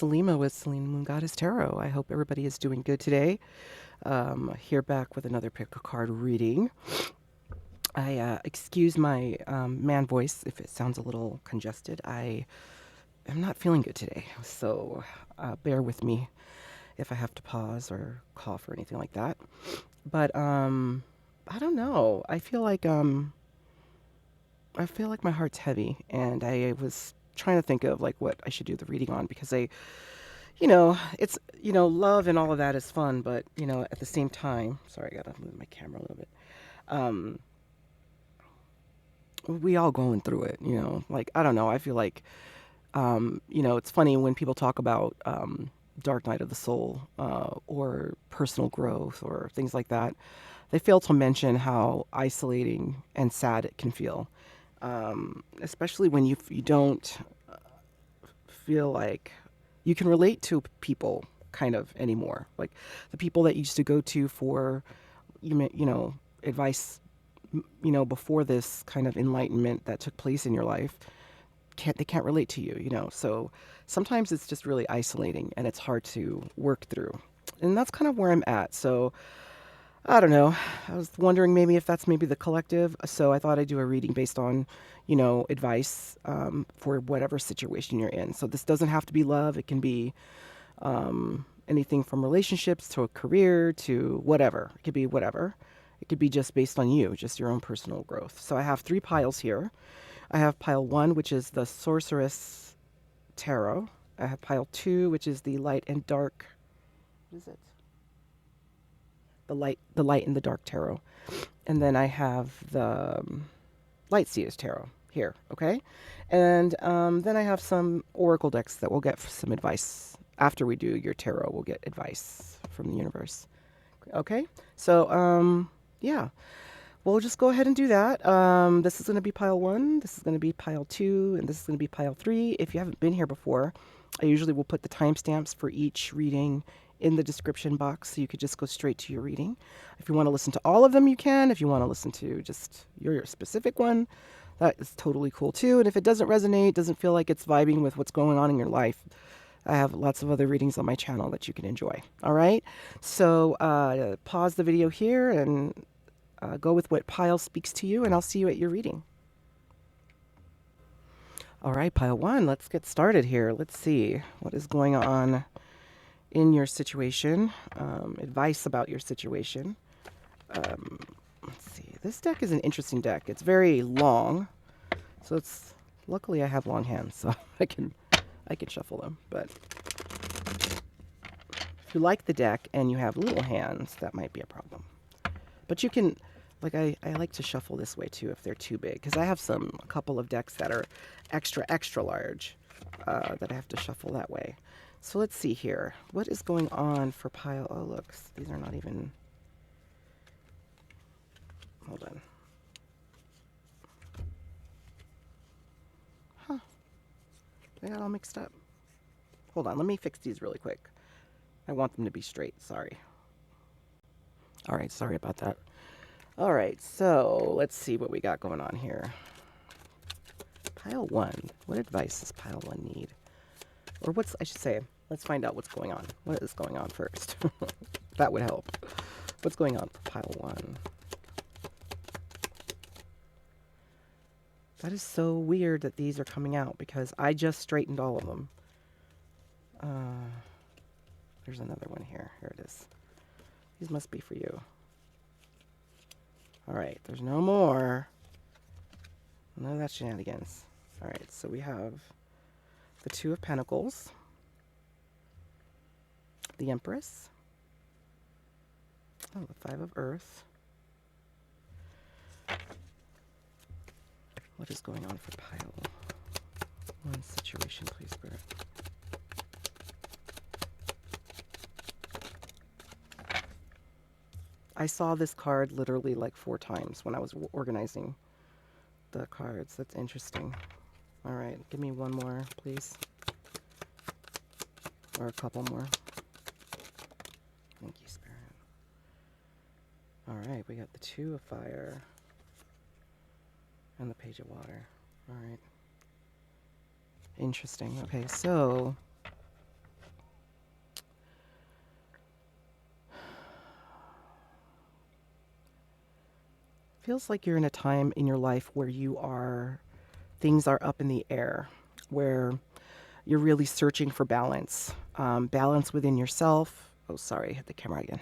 Selima with Selene Moon Goddess Tarot. I hope everybody is doing good today. Here back with another pick a card reading. I excuse my man voice if it sounds a little congested. I am not feeling good today, so bear with me if I have to pause or cough or anything like that. But I don't know. I feel like my heart's heavy, and I was trying to think of like what I should do the reading on because it's love and all of that is fun, but at the same time, sorry, I gotta move my camera a little bit. Um, we all going through it, like I don't know. I feel like it's funny when people talk about dark night of the soul or personal growth or things like that. They fail to mention how isolating and sad it can feel, especially when you don't feel like you can relate to people kind of anymore. Like the people that you used to go to for, advice, before this kind of enlightenment that took place in your life, they can't relate to you, So sometimes it's just really isolating and it's hard to work through. And that's kind of where I'm at. So I don't know. I was wondering maybe if that's maybe the collective. So I thought I'd do a reading based on, advice for whatever situation you're in. So this doesn't have to be love. It can be anything from relationships to a career to whatever. It could be whatever. It could be just based on you, just your own personal growth. So I have 3 piles here. I have pile 1, which is the Sorceress Tarot. I have pile 2, which is the Light and Dark. What is it? The light and the dark tarot. And then I have the Light Seers Tarot here, okay? And then I have some oracle decks that we'll get some advice. After we do your tarot, we'll get advice from the universe. Okay? So, yeah. We'll just go ahead and do that. This is going to be pile 1, this is going to be pile 2, and this is going to be pile 3. If you haven't been here before, I usually will put the timestamps for each reading in the description box, so you could just go straight to your reading. If you want to listen to all of them, you can. If you want to listen to just your specific one, that is totally cool too. And if it doesn't resonate, doesn't feel like it's vibing with what's going on in your life, I have lots of other readings on my channel that you can enjoy. All right, so pause the video here and go with what pile speaks to you, and I'll see you at your reading. All right, pile 1, let's get started here. Let's see what is going on in your situation, advice about your situation. Let's see. This deck is an interesting deck. It's very long, so luckily I have long hands, so I can shuffle them. But if you like the deck and you have little hands, that might be a problem. But you can, like I like to shuffle this way too if they're too big, because I have a couple of decks that are extra large that I have to shuffle that way. So let's see here. What is going on for pile... Oh, look. These are not even... Hold on. Huh. They got all mixed up. Hold on. Let me fix these really quick. I want them to be straight. Sorry. All right. Sorry about that. All right. So let's see what we got going on here. Pile 1. What advice does pile 1 need? Or I should say... Let's find out what's going on. What is going on first? That would help. What's going on for pile 1? That is so weird that these are coming out because I just straightened all of them. There's another one here. Here it is. These must be for you. All right. There's no more. None of that shenanigans. All right. So we have the 2 of Pentacles. The Empress. Oh, the 5 of Earth. What is going on for pile 1 situation, please, Spirit? I saw this card literally like 4 times when I was organizing the cards. That's interesting. All right, give me one more, please. Or a couple more. Thank you, Spirit. All right, we got the 2 of Fire and the Page of Water. All right. Interesting. Okay, so Feels like you're in a time in your life where things are up in the air, where you're really searching for balance, balance within yourself. Oh, sorry, I hit the camera again.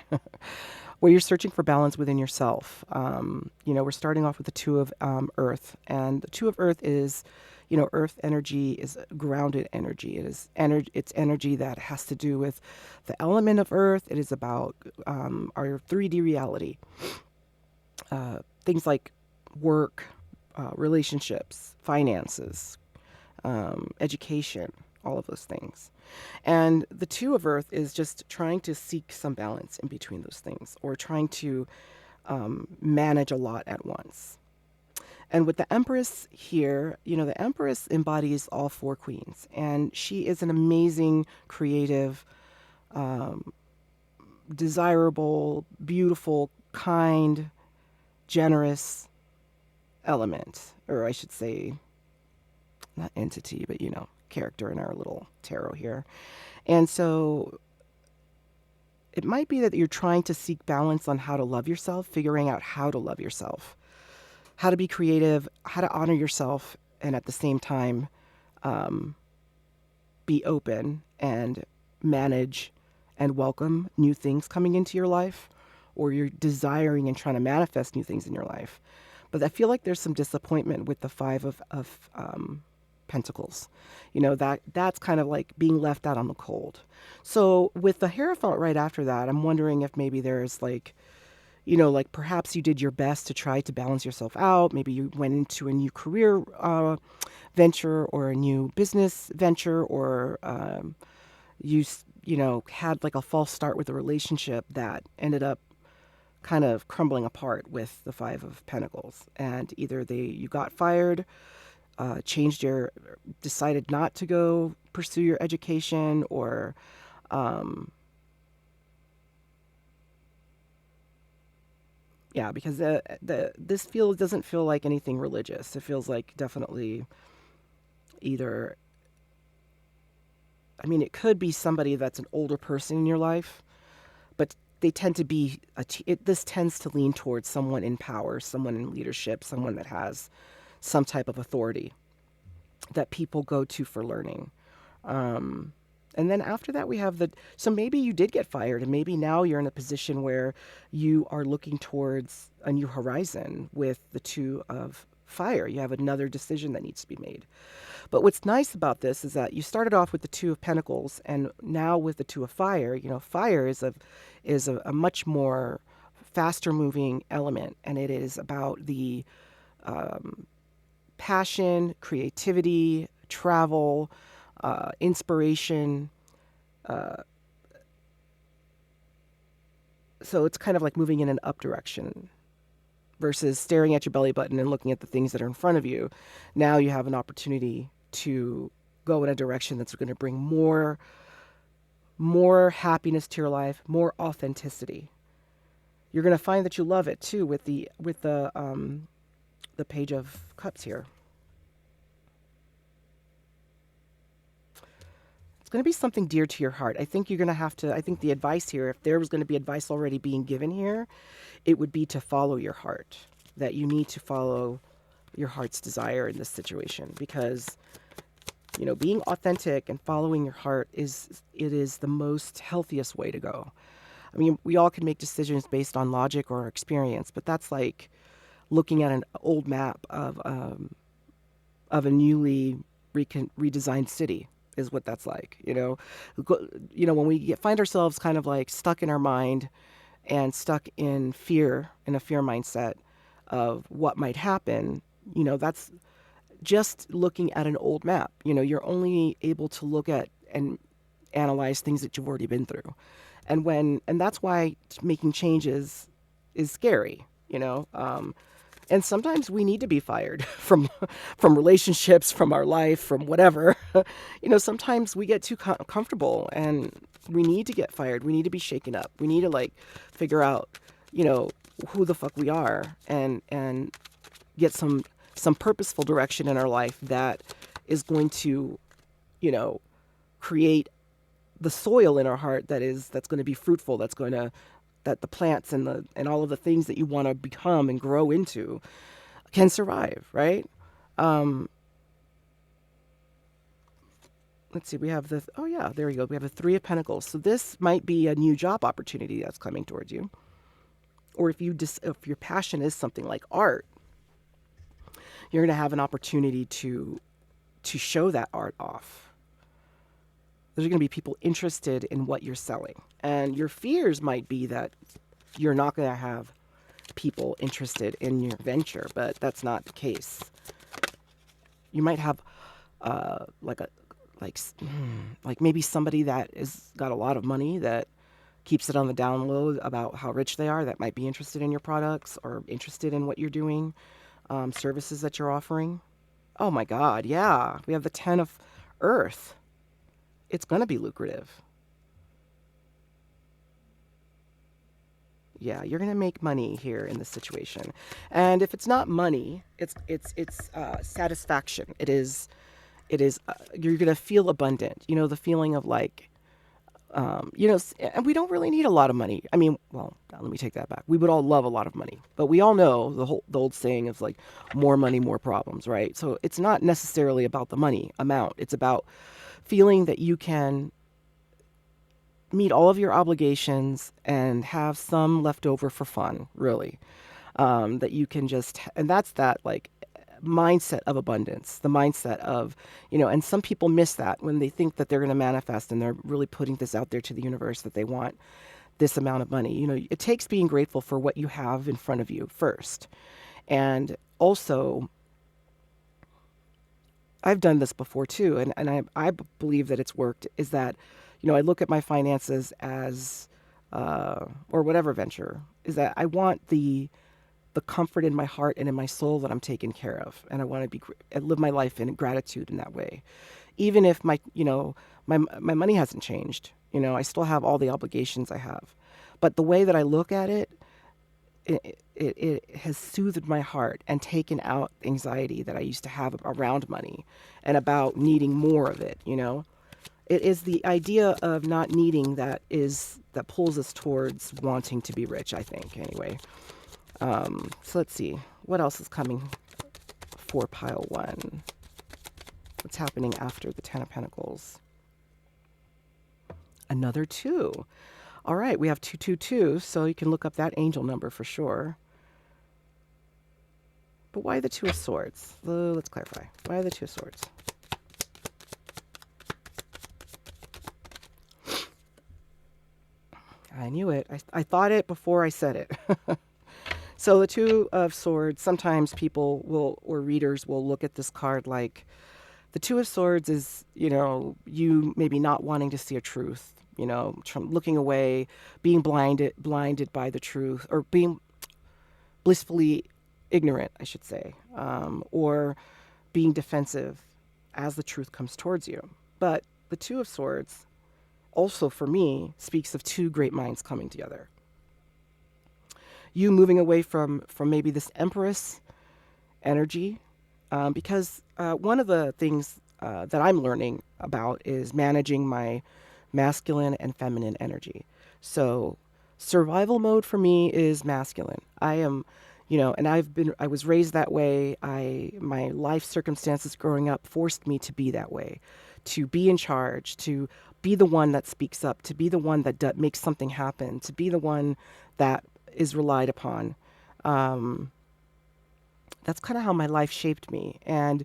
Where you're searching for balance within yourself. We're starting off with the Two of Earth, and the Two of Earth is, Earth energy is grounded energy. It is energy. It's energy that has to do with the element of Earth. It is about our 3D reality. Things like work, relationships, finances, education, all of those things. And the Two of Earth is just trying to seek some balance in between those things, or trying to manage a lot at once. And with the Empress here, the Empress embodies all four queens, and she is an amazing, creative, desirable, beautiful, kind, generous element, or I should say, not entity, but character in our little tarot here. And so it might be that you're trying to seek balance on how to love yourself, figuring out how to love yourself, how to be creative, how to honor yourself, and at the same time, be open and manage and welcome new things coming into your life, or you're desiring and trying to manifest new things in your life. But I feel like there's some disappointment with the Five of Pentacles. That's kind of like being left out on the cold. So with the Hierophant right after that, I'm wondering if maybe there's like, like perhaps you did your best to try to balance yourself out. Maybe you went into a new career venture, or a new business venture, or had like a false start with a relationship that ended up kind of crumbling apart with the Five of Pentacles. And either you got fired, decided not to go pursue your education, or because this field doesn't feel like anything religious. It feels like definitely either, it could be somebody that's an older person in your life, but they tend to be, this tends to lean towards someone in power, someone in leadership, someone that has some type of authority that people go to for learning. And then after that, we have so maybe you did get fired, and maybe now you're in a position where you are looking towards a new horizon with the Two of Fire. You have another decision that needs to be made. But what's nice about this is that you started off with the Two of Pentacles, and now with the Two of Fire, fire is a much more faster moving element, and it is about the passion, creativity, travel, inspiration. So it's kind of like moving in an up direction versus staring at your belly button and looking at the things that are in front of you. Now you have an opportunity to go in a direction that's going to bring more happiness to your life, more authenticity. You're going to find that you love it too with the Page of Cups here. It's going to be something dear to your heart. I think you're going to have to, I think the advice here, if there was going to be advice already being given here, it would be to follow your heart, that you need to follow your heart's desire in this situation, because being authentic and following your heart is the most healthiest way to go. We all can make decisions based on logic or experience, but that's like looking at an old map of a newly redesigned city is what that's like. When we find ourselves kind of like stuck in our mind and stuck in fear, in a fear mindset of what might happen, that's just looking at an old map. You're only able to look at and analyze things that you've already been through. And that's why making changes is scary, and sometimes we need to be fired from relationships, from our life, from whatever. Sometimes we get too comfortable, and we need to get fired. We need to be shaken up. We need to figure out, who the fuck we are, and get some purposeful direction in our life that is going to, create the soil in our heart that's going to be fruitful, that's going to that the plants and all of the things that you want to become and grow into can survive, right? Um, let's see, we have the, oh yeah, there we go. We have the Three of Pentacles. So this might be a new job opportunity that's coming towards you. Or if your passion is something like art, you're going to have an opportunity to show that art off. There's going to be people interested in what you're selling. And your fears might be that you're not going to have people interested in your venture, but that's not the case. You might have like a like like maybe somebody that is got a lot of money that keeps it on the down low about how rich they are, that might be interested in your products or interested in what you're doing, services that you're offering. Oh my God, yeah. We have the Ten of Earth. It's going to be lucrative. Yeah, you're going to make money here in this situation. And if it's not money, it's satisfaction. It is you're going to feel abundant. You know, the feeling of like and we don't really need a lot of money. I mean, well, let me take that back. We would all love a lot of money, but we all know the old saying is like more money, more problems, right? So it's not necessarily about the money amount. It's about feeling that you can meet all of your obligations and have some left over for fun, really. That you can just, and that's that like mindset of abundance, the mindset of, and some people miss that when they think that they're going to manifest and they're really putting this out there to the universe that they want this amount of money. It takes being grateful for what you have in front of you first. And also, I've done this before too, and I believe that it's worked, is that, I look at my finances as, or whatever venture, is that I want the comfort in my heart and in my soul that I'm taken care of. And I want to live my life in gratitude in that way. Even if my money hasn't changed, I still have all the obligations I have. But the way that I look at it has soothed my heart and taken out anxiety that I used to have around money and about needing more of it, It is the idea of not needing that pulls us towards wanting to be rich, I think, anyway. So let's see. What else is coming for pile one? What's happening after the Ten of Pentacles? Another two. All right, we have 222, so you can look up that angel number for sure. But why the Two of Swords? Let's clarify. Why the Two of Swords? I knew it. I thought it before I said it. So the Two of Swords, sometimes people will, or readers will look at this card like the Two of Swords is, you maybe not wanting to see a truth, looking away, being blinded by the truth, or being blissfully ignorant, I should say, or being defensive as the truth comes towards you. But the Two of Swords also, for me, speaks of two great minds coming together. You moving away from maybe this Empress energy, because one of the things that I'm learning about is managing my masculine and feminine energy. So survival mode for me is masculine. I am, and I was raised that way. My life circumstances growing up forced me to be that way, to be in charge, to be the one that speaks up, to be the one that makes something happen, to be the one that is relied upon. That's kind of how my life shaped me. And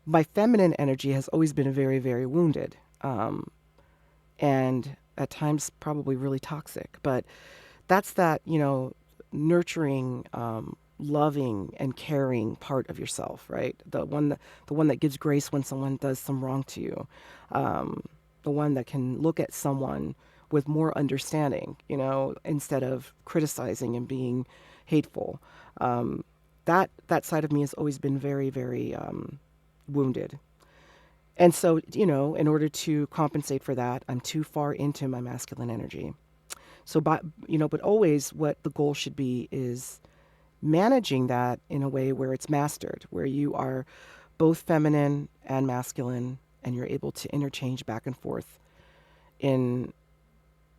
my feminine energy has always been very, very wounded. And at times probably really toxic. But that's that, nurturing, loving and caring part of yourself, right? The one that gives grace when someone does some wrong to you. The one that can look at someone with more understanding, instead of criticizing and being hateful. That side of me has always been very, very wounded. And so, in order to compensate for that, I'm too far into my masculine energy. So, but always what the goal should be is managing that in a way where it's mastered, where you are both feminine and masculine, and you're able to interchange back and forth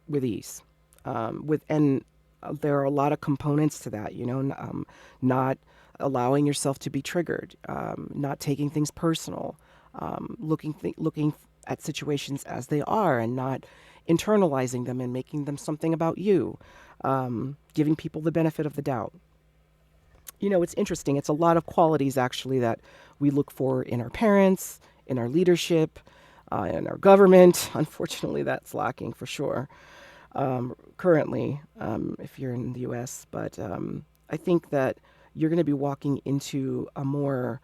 with ease. And there are a lot of components to that, not allowing yourself to be triggered, not taking things personal, looking at situations as they are and not internalizing them and making them something about you, giving people the benefit of the doubt. It's interesting. It's a lot of qualities actually that we look for in our parents, in our leadership, in our government. Unfortunately, that's lacking for sure currently, if you're in the US. But I think that you're going to be walking into a more,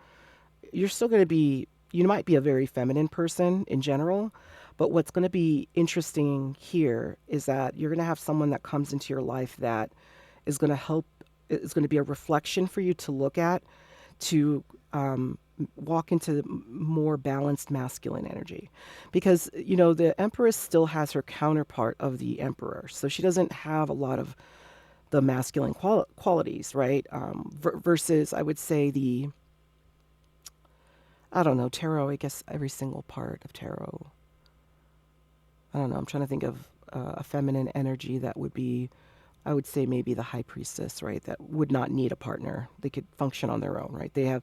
you're still going to be, you might be a very feminine person in general, but what's going to be interesting here is that you're going to have someone that comes into your life that is going to help, is going to be a reflection for you to look at, to walk into more balanced masculine energy. Because, the Empress still has her counterpart of the Emperor. So she doesn't have a lot of the masculine qualities, right? Versus, I would say, I don't know, tarot, I guess every single part of tarot. I don't know, I'm trying to think of a feminine energy that would be, I would say maybe the High Priestess, right? That would not need a partner. They could function on their own, right? They have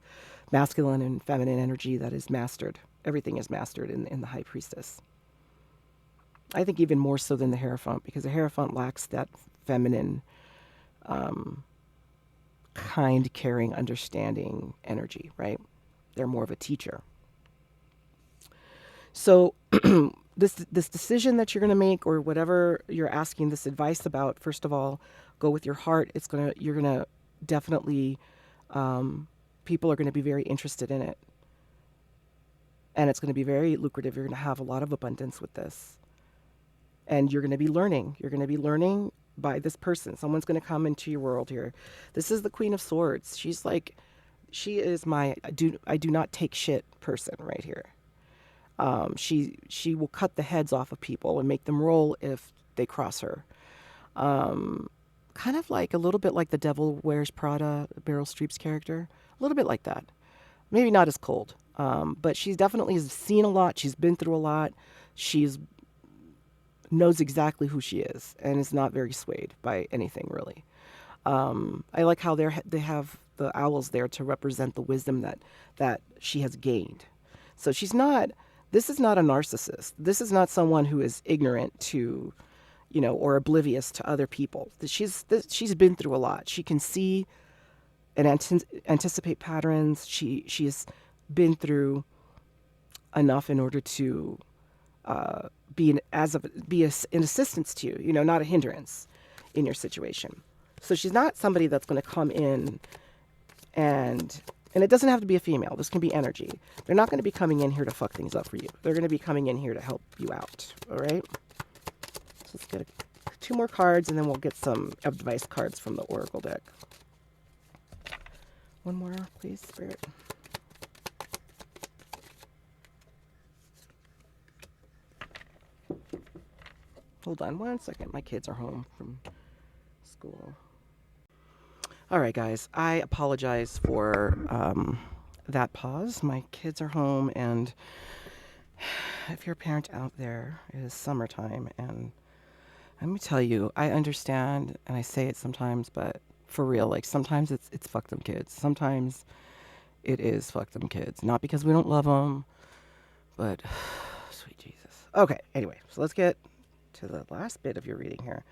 masculine and feminine energy that is mastered. Everything is mastered in the High Priestess. I think even more so than the Hierophant, because the Hierophant lacks that feminine, kind, caring, understanding energy, right? They're more of a teacher. So this decision that you're going to make, or whatever you're asking this advice about, first of all, go with your heart. You're going to definitely, people are going to be very interested in it. And it's going to be very lucrative. You're going to have a lot of abundance with this. And you're going to be learning. You're going to be learning by this person. Someone's going to come into your world here. This is the Queen of Swords. She's like, she is my I do not take shit person right here. She will cut the heads off of people and make them roll if they cross her. Kind of like a little bit like the Devil Wears Prada, Meryl Streep's character. A little bit like that. Maybe not as cold, but she's definitely has seen a lot. She's been through a lot. She's knows exactly who she is and is not very swayed by anything really. I like how they have the owls there to represent the wisdom that she has gained. So she's not. This is not a narcissist. This is not someone who is ignorant to, or oblivious to other people. She's been through a lot. She can see and anticipate patterns. She's been through enough in order to be an assistance to you. Not a hindrance in your situation. So she's not somebody that's going to come in and it doesn't have to be a female. This can be energy. They're not going to be coming in here to fuck things up for you. They're going to be coming in here to help you out. All right? So let's get two more cards, and then we'll get some advice cards from the Oracle deck. One more, please, Spirit. Hold on one second. My kids are home from school. All right, guys, I apologize for that pause. My kids are home, and if you're a parent out there, it is summertime, and let me tell you, I understand, and I say it sometimes, but for real, like sometimes it's fuck them kids. Sometimes it is fuck them kids. Not because we don't love them, but sweet Jesus. Okay, anyway, so let's get to the last bit of your reading here.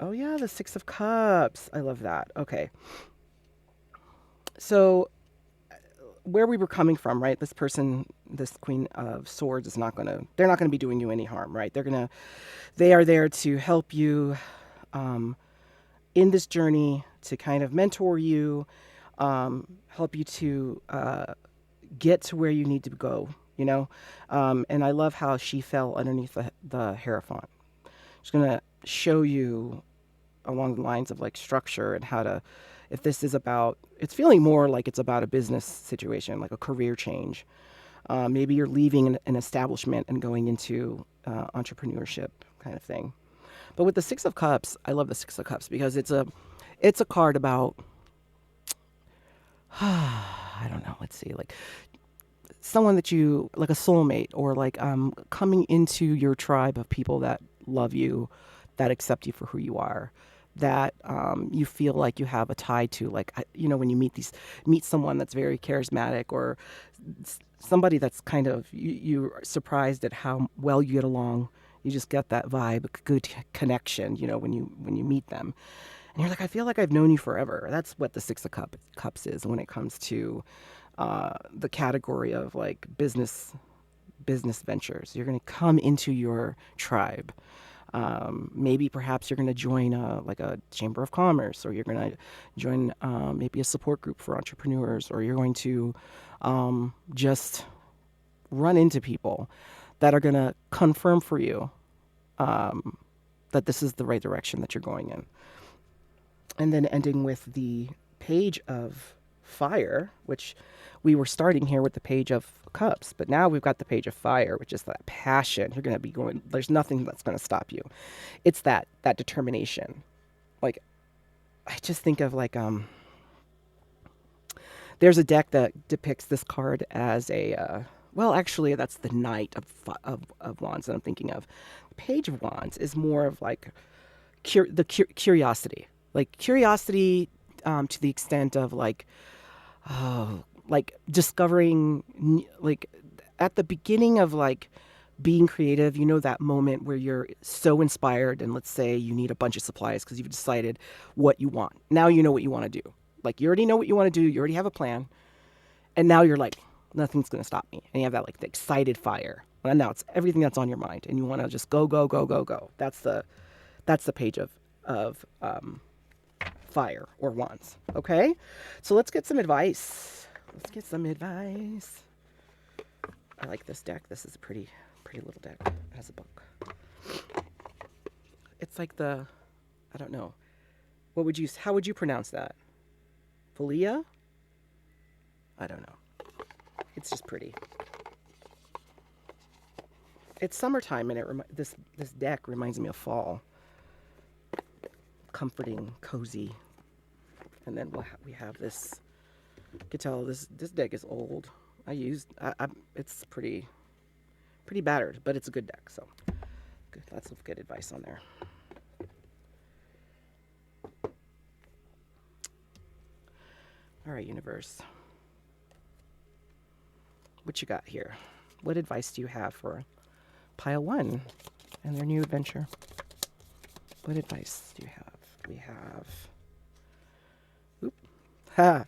Oh, yeah, the Six of Cups. I love that. Okay. So where we were coming from, right? This person, this Queen of Swords they're not going to be doing you any harm, right? They are there to help you in this journey, to kind of mentor you, help you to get to where you need to go, and I love how she fell underneath the Hierophant. She's going to show you along the lines of like structure and how to, if this is about, it's feeling more like it's about a business situation, like a career change. Maybe you're leaving an establishment and going into entrepreneurship kind of thing. But with the Six of Cups, I love the Six of Cups because it's a card about, I don't know, let's see, like someone that you, like a soulmate, or like coming into your tribe of people that love you, that accept you for who you are, that you feel like you have a tie to. Like, when you meet someone that's very charismatic, or somebody that's kind of, you're surprised at how well you get along. You just get that vibe, a good connection, when you meet them. And you're like, I feel like I've known you forever. That's what the Six of Cups is when it comes to the category of like business ventures. You're going to come into your tribe. Maybe perhaps you're going to join like a chamber of commerce, or you're going to join maybe a support group for entrepreneurs, or you're going to just run into people that are going to confirm for you that this is the right direction that you're going in. And then ending with the Page of Fire, which we were starting here with the Page of Cups, but now we've got the Page of Fire, which is that passion. You're going to be going, there's nothing that's going to stop you. It's that determination. Like, I just think of like, there's a deck that depicts this card as a, well, actually, that's the Knight of Wands that I'm thinking of. The Page of Wands is more of like curiosity. Like curiosity to the extent of like, like discovering, like at the beginning of like being creative, that moment where you're so inspired, and let's say you need a bunch of supplies because you've decided what you want. Now you know what you want to do. Like, you already know what you want to do. You already have a plan. And now you're like, nothing's going to stop me. And you have that like the excited fire. And now it's everything that's on your mind, and you want to just go, go, go, go, go. That's the Page of Fire or Wands. Okay, so let's get some advice. I like this deck. This is a pretty little deck. It has a book. It's like I don't know. How would you pronounce that? Folia? I don't know. It's just pretty. It's summertime, and this deck reminds me of fall. Comforting, cozy. And then we have this. You can tell this deck is old. It's pretty battered, but it's a good deck. So good, lots of good advice on there. All right, universe. What you got here? What advice do you have for Pile 1 and their new adventure? What advice do you have? We have...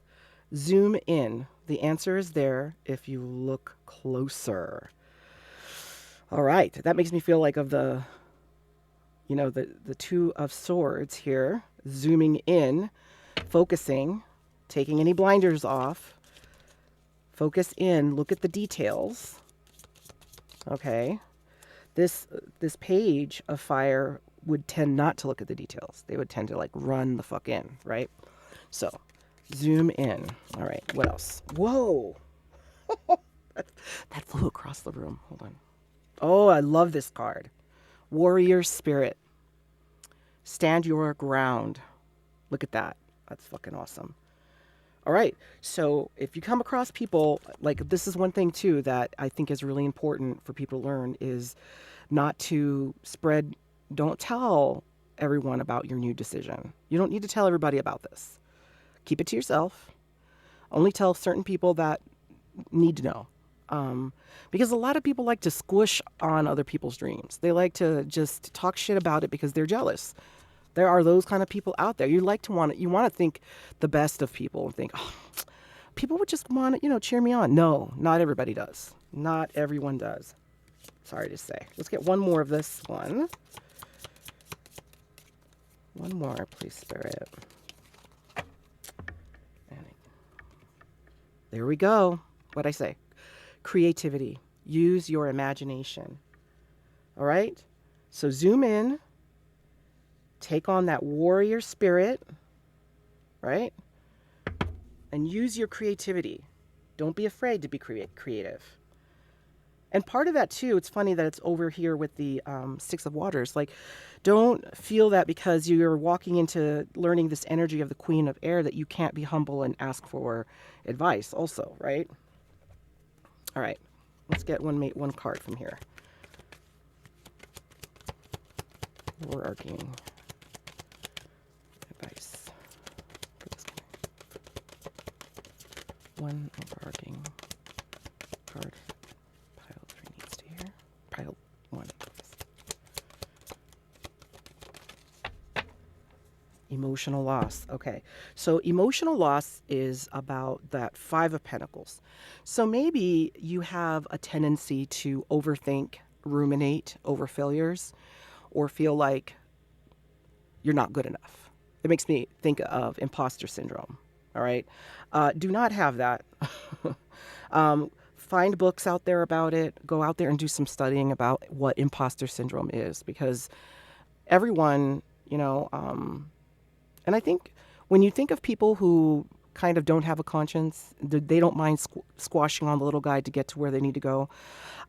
Zoom in. The answer is there if you look closer. All right. That makes me feel like of the Two of Swords here. Zooming in, focusing, taking any blinders off. Focus in, look at the details. Okay. This Page of Fire would tend not to look at the details. They would tend to like run the fuck in, right? So, zoom in. All right, what else? Whoa! that flew across the room. Hold on. Oh, I love this card. Warrior Spirit. Stand your ground. Look at that. That's fucking awesome. All right, so if you come across people, like this is one thing too that I think is really important for people to learn is not to don't tell everyone about your new decision. You don't need to tell everybody about this. Keep it to yourself. Only tell certain people that need to know. Because a lot of people like to squish on other people's dreams. They like to just talk shit about it because they're jealous. There are those kind of people out there. You want to think the best of people and think, oh, people would just want to, cheer me on. No, not everybody does. Not everyone does. Sorry to say. Let's get one more of this one. One more, please, Spirit. There we go. What'd I say? Creativity. Use your imagination. All right? So zoom in. Take on that warrior spirit. Right? And use your creativity. Don't be afraid to be creative. And part of that, too, it's funny that it's over here with the Six of Waters. Like, don't feel that because you're walking into learning this energy of the Queen of Air that you can't be humble and ask for advice also, right? All right. Let's get one card from here. Overarching. one overarching card pile 3 needs to hear. Pile 1. Emotional loss. Okay. So emotional loss is about that 5 of Pentacles. So maybe you have a tendency to overthink, ruminate over failures, or feel like you're not good enough. It makes me think of imposter syndrome. All right. Do not have that. Find books out there about it. Go out there and do some studying about what imposter syndrome is, because everyone, and I think when you think of people who kind of don't have a conscience, they don't mind squashing on the little guy to get to where they need to go.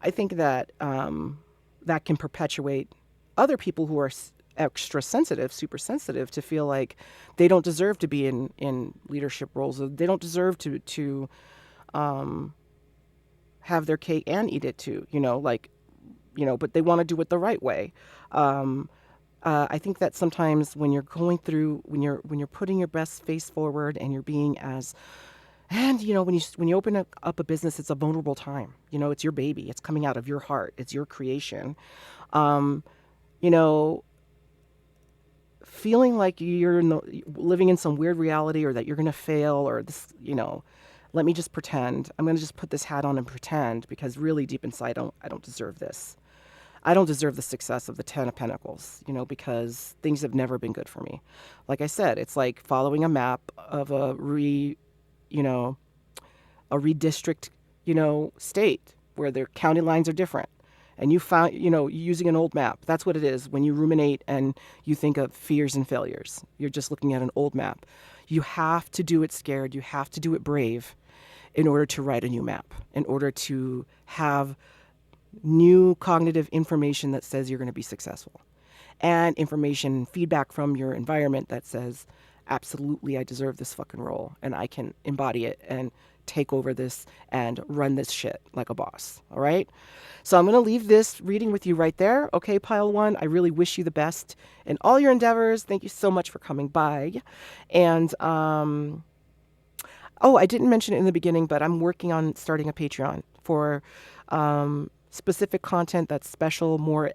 I think that that can perpetuate other people who are extra sensitive, super sensitive, to feel like they don't deserve to be in leadership roles. They don't deserve to have their cake and eat it too, but they want to do it the right way. I think that sometimes when you're going through, when you're putting your best face forward and you're being as, and when you open up a business, it's a vulnerable time. It's your baby. It's coming out of your heart. It's your creation. Um, you know, Feeling like you're living in some weird reality, or that you're going to fail, or this, let me just pretend. I'm going to just put this hat on and pretend, because really deep inside, I don't deserve this. I don't deserve the success of the 10 of Pentacles, because things have never been good for me. Like I said, it's like following a map of a redistrict, state where their county lines are different. And you found, using an old map. That's what it is when you ruminate and you think of fears and failures. You're just looking at an old map. You have to do it scared. You have to do it brave in order to write a new map, in order to have new cognitive information that says you're going to be successful, and information, feedback from your environment that says, absolutely, I deserve this fucking role and I can embody it and take over this and run this shit like a boss. All right. So I'm going to leave this reading with you right there. Okay, pile 1, I really wish you the best in all your endeavors. Thank you so much for coming by. And, oh, I didn't mention it in the beginning, but I'm working on starting a Patreon for, specific content that's special, more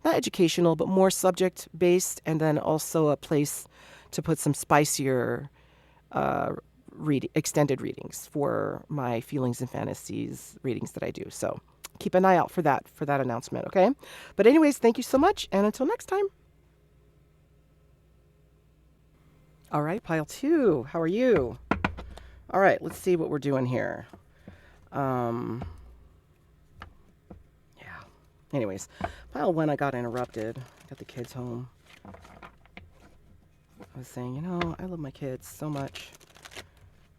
not educational, but more subject based, and then also a place to put some spicier extended readings for my feelings and fantasies readings that I do. So keep an eye out for that announcement, okay? But anyways, thank you so much, and until next time. All right, pile 2, how are you? All right, let's see what we're doing here. Anyways, pile 1, I got interrupted. Got the kids home. I was saying, I love my kids so much,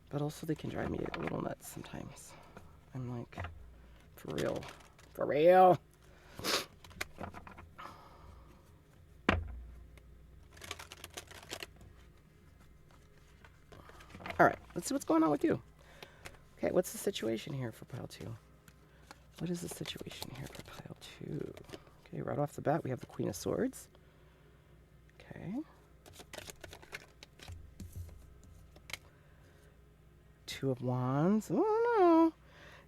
but also they can drive me a little nuts sometimes. I'm like, for real. For real. All right, let's see what's going on with you. Okay, what's the situation here for pile 2? What is the situation here for pile 2? Okay, right off the bat, we have the Queen of Swords. Okay. 2 of Wands. Oh, no.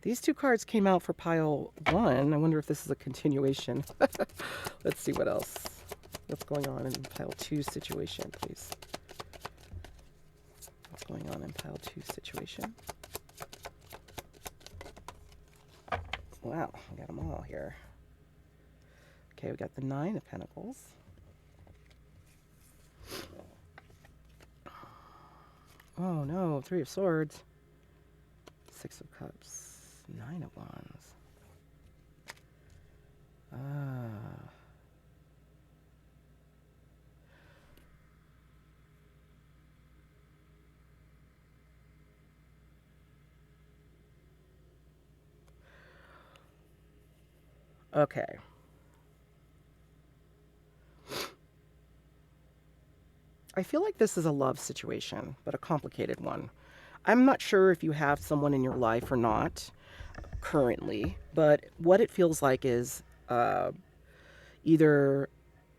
These 2 cards came out for pile 1. I wonder if this is a continuation. Let's see what else. What's going on in pile 2 situation, please? What's going on in pile 2 situation? Wow, we got them all here. Okay, we got the 9 of Pentacles. Oh no, 3 of Swords. 6 of Cups. 9 of Wands. Okay. I feel like this is a love situation, but a complicated one. I'm not sure if you have someone in your life or not currently, but what it feels like is either,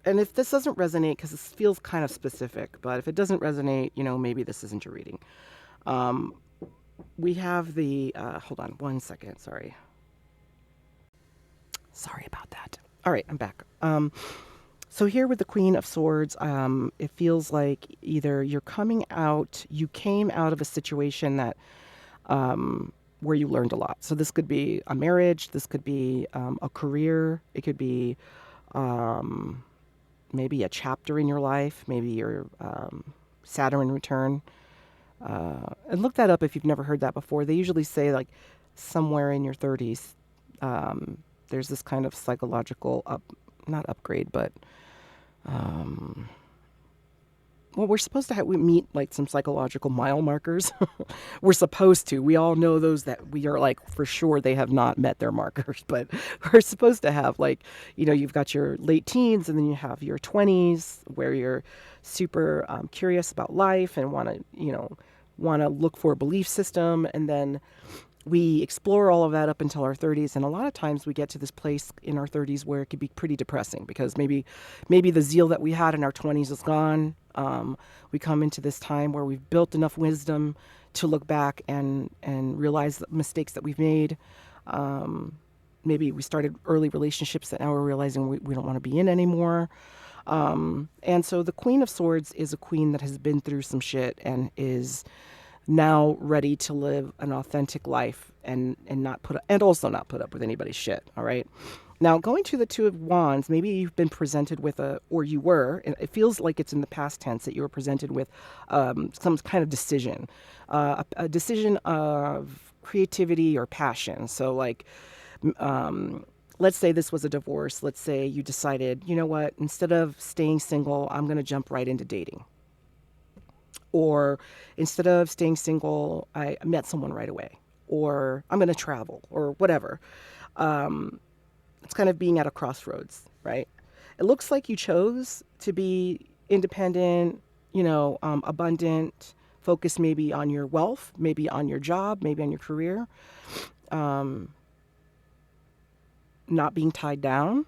and if this doesn't resonate, because this feels kind of specific, but if it doesn't resonate, maybe this isn't your reading. We have the, hold on one second. Sorry about that. All right, I'm back. So here with the Queen of Swords, it feels like either you came out of a situation that where you learned a lot. So this could be a marriage, this could be a career, it could be um, maybe a chapter in your life, maybe your Saturn return. And look that up if you've never heard that before. They usually say like somewhere in your 30s, there's this kind of psychological not upgrade, but um, well, we're supposed to we meet like some psychological mile markers. We're supposed to. We all know those that we are like for sure they have not met their markers, but we're supposed to have like, you've got your late teens and then you have your 20s where you're super curious about life and want to look for a belief system, and then we explore all of that up until our 30s, and a lot of times we get to this place in our 30s where it could be pretty depressing because maybe the zeal that we had in our 20s is gone. We come into this time where we've built enough wisdom to look back and realize the mistakes that we've made. Maybe we started early relationships that now we're realizing we don't want to be in anymore. And so the Queen of Swords is a queen that has been through some shit and is now ready to live an authentic life and also not put up with anybody's shit. All right. Now, going to the Two of Wands, maybe you've been presented with or you were, and it feels like it's in the past tense that you were presented with some kind of decision, a decision of creativity or passion. So, like, let's say this was a divorce. Let's say you decided, you know what, instead of staying single, I'm going to jump right into dating. Or instead of staying single, I met someone right away. Or I'm going to travel or whatever. It's kind of being at a crossroads, right? It looks like you chose to be independent, abundant, focus maybe on your wealth, maybe on your job, maybe on your career, not being tied down.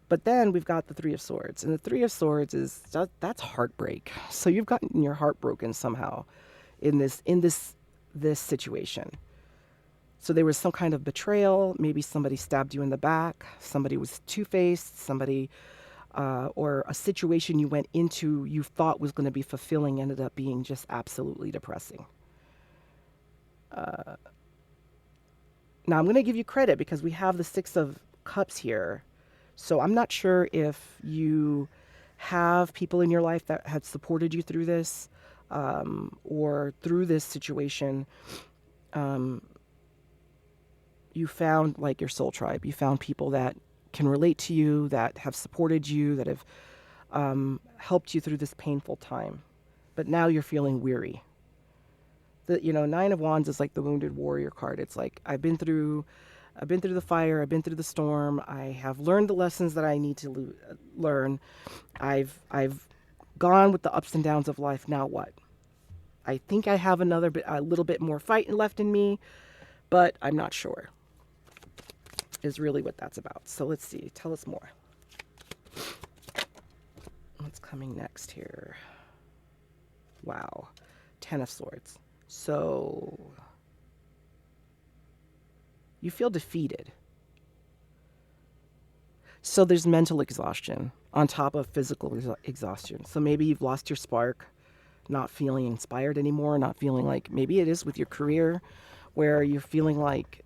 But then we've got the Three of Swords, and the Three of Swords that's heartbreak. So you've gotten your heart broken somehow in this situation. So there was some kind of betrayal. Maybe somebody stabbed you in the back. Somebody was two-faced. Or a situation you went into you thought was going to be fulfilling ended up being just absolutely depressing. Now I'm going to give you credit because we have the Six of Cups here. So I'm not sure if you have people in your life that have supported you through this, or through this situation. You found like your soul tribe. You found people that can relate to you, that have supported you, that have helped you through this painful time. But now you're feeling weary. The Nine of Wands is like the wounded warrior card. It's like I've been through the fire, I've been through the storm, I have learned the lessons that I need to learn. I've gone with the ups and downs of life. Now what? I think I have a little bit more fight left in me, but I'm not sure. Is really what that's about. So let's see. Tell us more. What's coming next here? Wow. Ten of Swords. So you feel defeated. So there's mental exhaustion on top of physical exhaustion. So maybe you've lost your spark, not feeling inspired anymore, not feeling like, maybe it is with your career where you're feeling like,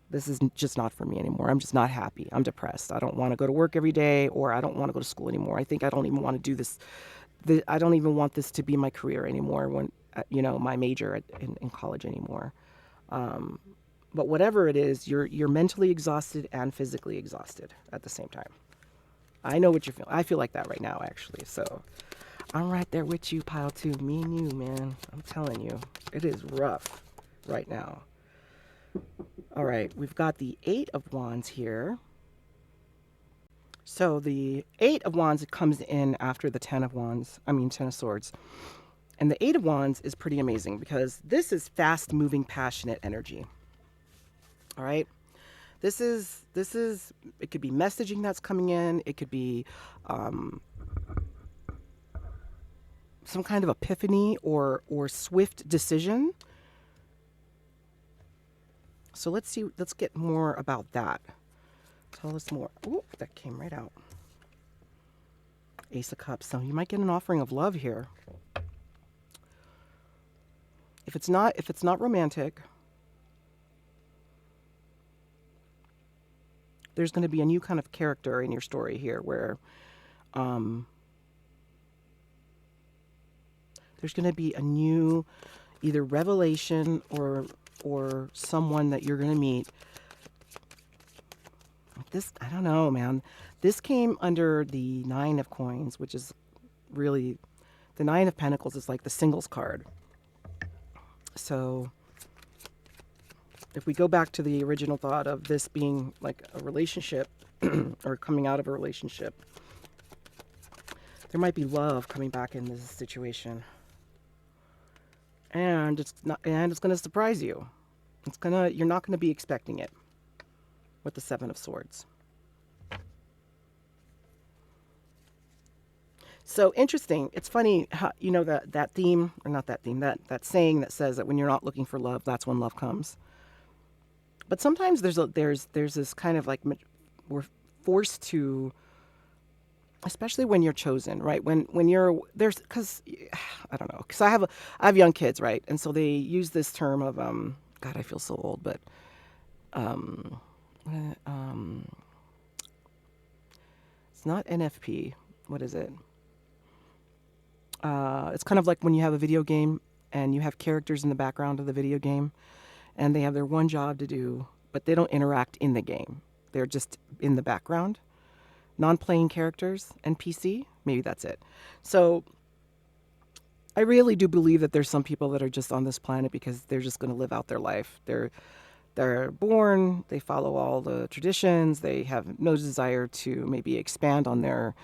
this is just not for me anymore. I'm just not happy. I'm depressed. I don't want to go to work every day, or I don't want to go to school anymore. I think I don't even want to do this. I don't even want this to be my career anymore, my major in college anymore. But whatever it is, you're mentally exhausted and physically exhausted at the same time. I know what you're feeling. I feel like that right now, actually. So I'm right there with you, pile two. Me and you, man. I'm telling you, it is rough right now. All right, we've got the Eight of Wands here. So the Eight of Wands comes in after the Ten of Swords. And the Eight of Wands is pretty amazing because this is fast-moving, passionate energy. All right? This is it could be messaging that's coming in. It could be some kind of epiphany or swift decision. So let's get more about that. Tell us more. Ooh, that came right out. Ace of Cups. So you might get an offering of love here. If it's not romantic, there's going to be a new kind of character in your story here where there's going to be a new either revelation or someone that you're going to meet. This, I don't know, man. This came under the Nine of Coins, which is really, the Nine of Pentacles is like the singles card. So if we go back to the original thought of this being like a relationship or coming out of a relationship, there might be love coming back in this situation. And it's going to surprise you. You're not going to be expecting it with the Seven of Swords. So interesting. It's funny how, you know, that theme, or not that theme, that saying that says that when you're not looking for love, that's when love comes. But sometimes there's this kind of like, we're forced to, especially when you're chosen, right? When you're there's, because I don't know, because I have young kids, right? And so they use this term of God, I feel so old, but it's not NFP. What is it? It's kind of like when you have a video game and you have characters in the background of the video game and they have their one job to do, but they don't interact in the game. They're just in the background. Non-playing characters, NPC, maybe that's it. So I really do believe that there's some people that are just on this planet because they're just going to live out their life. They're born, they follow all the traditions, they have no desire to maybe expand on their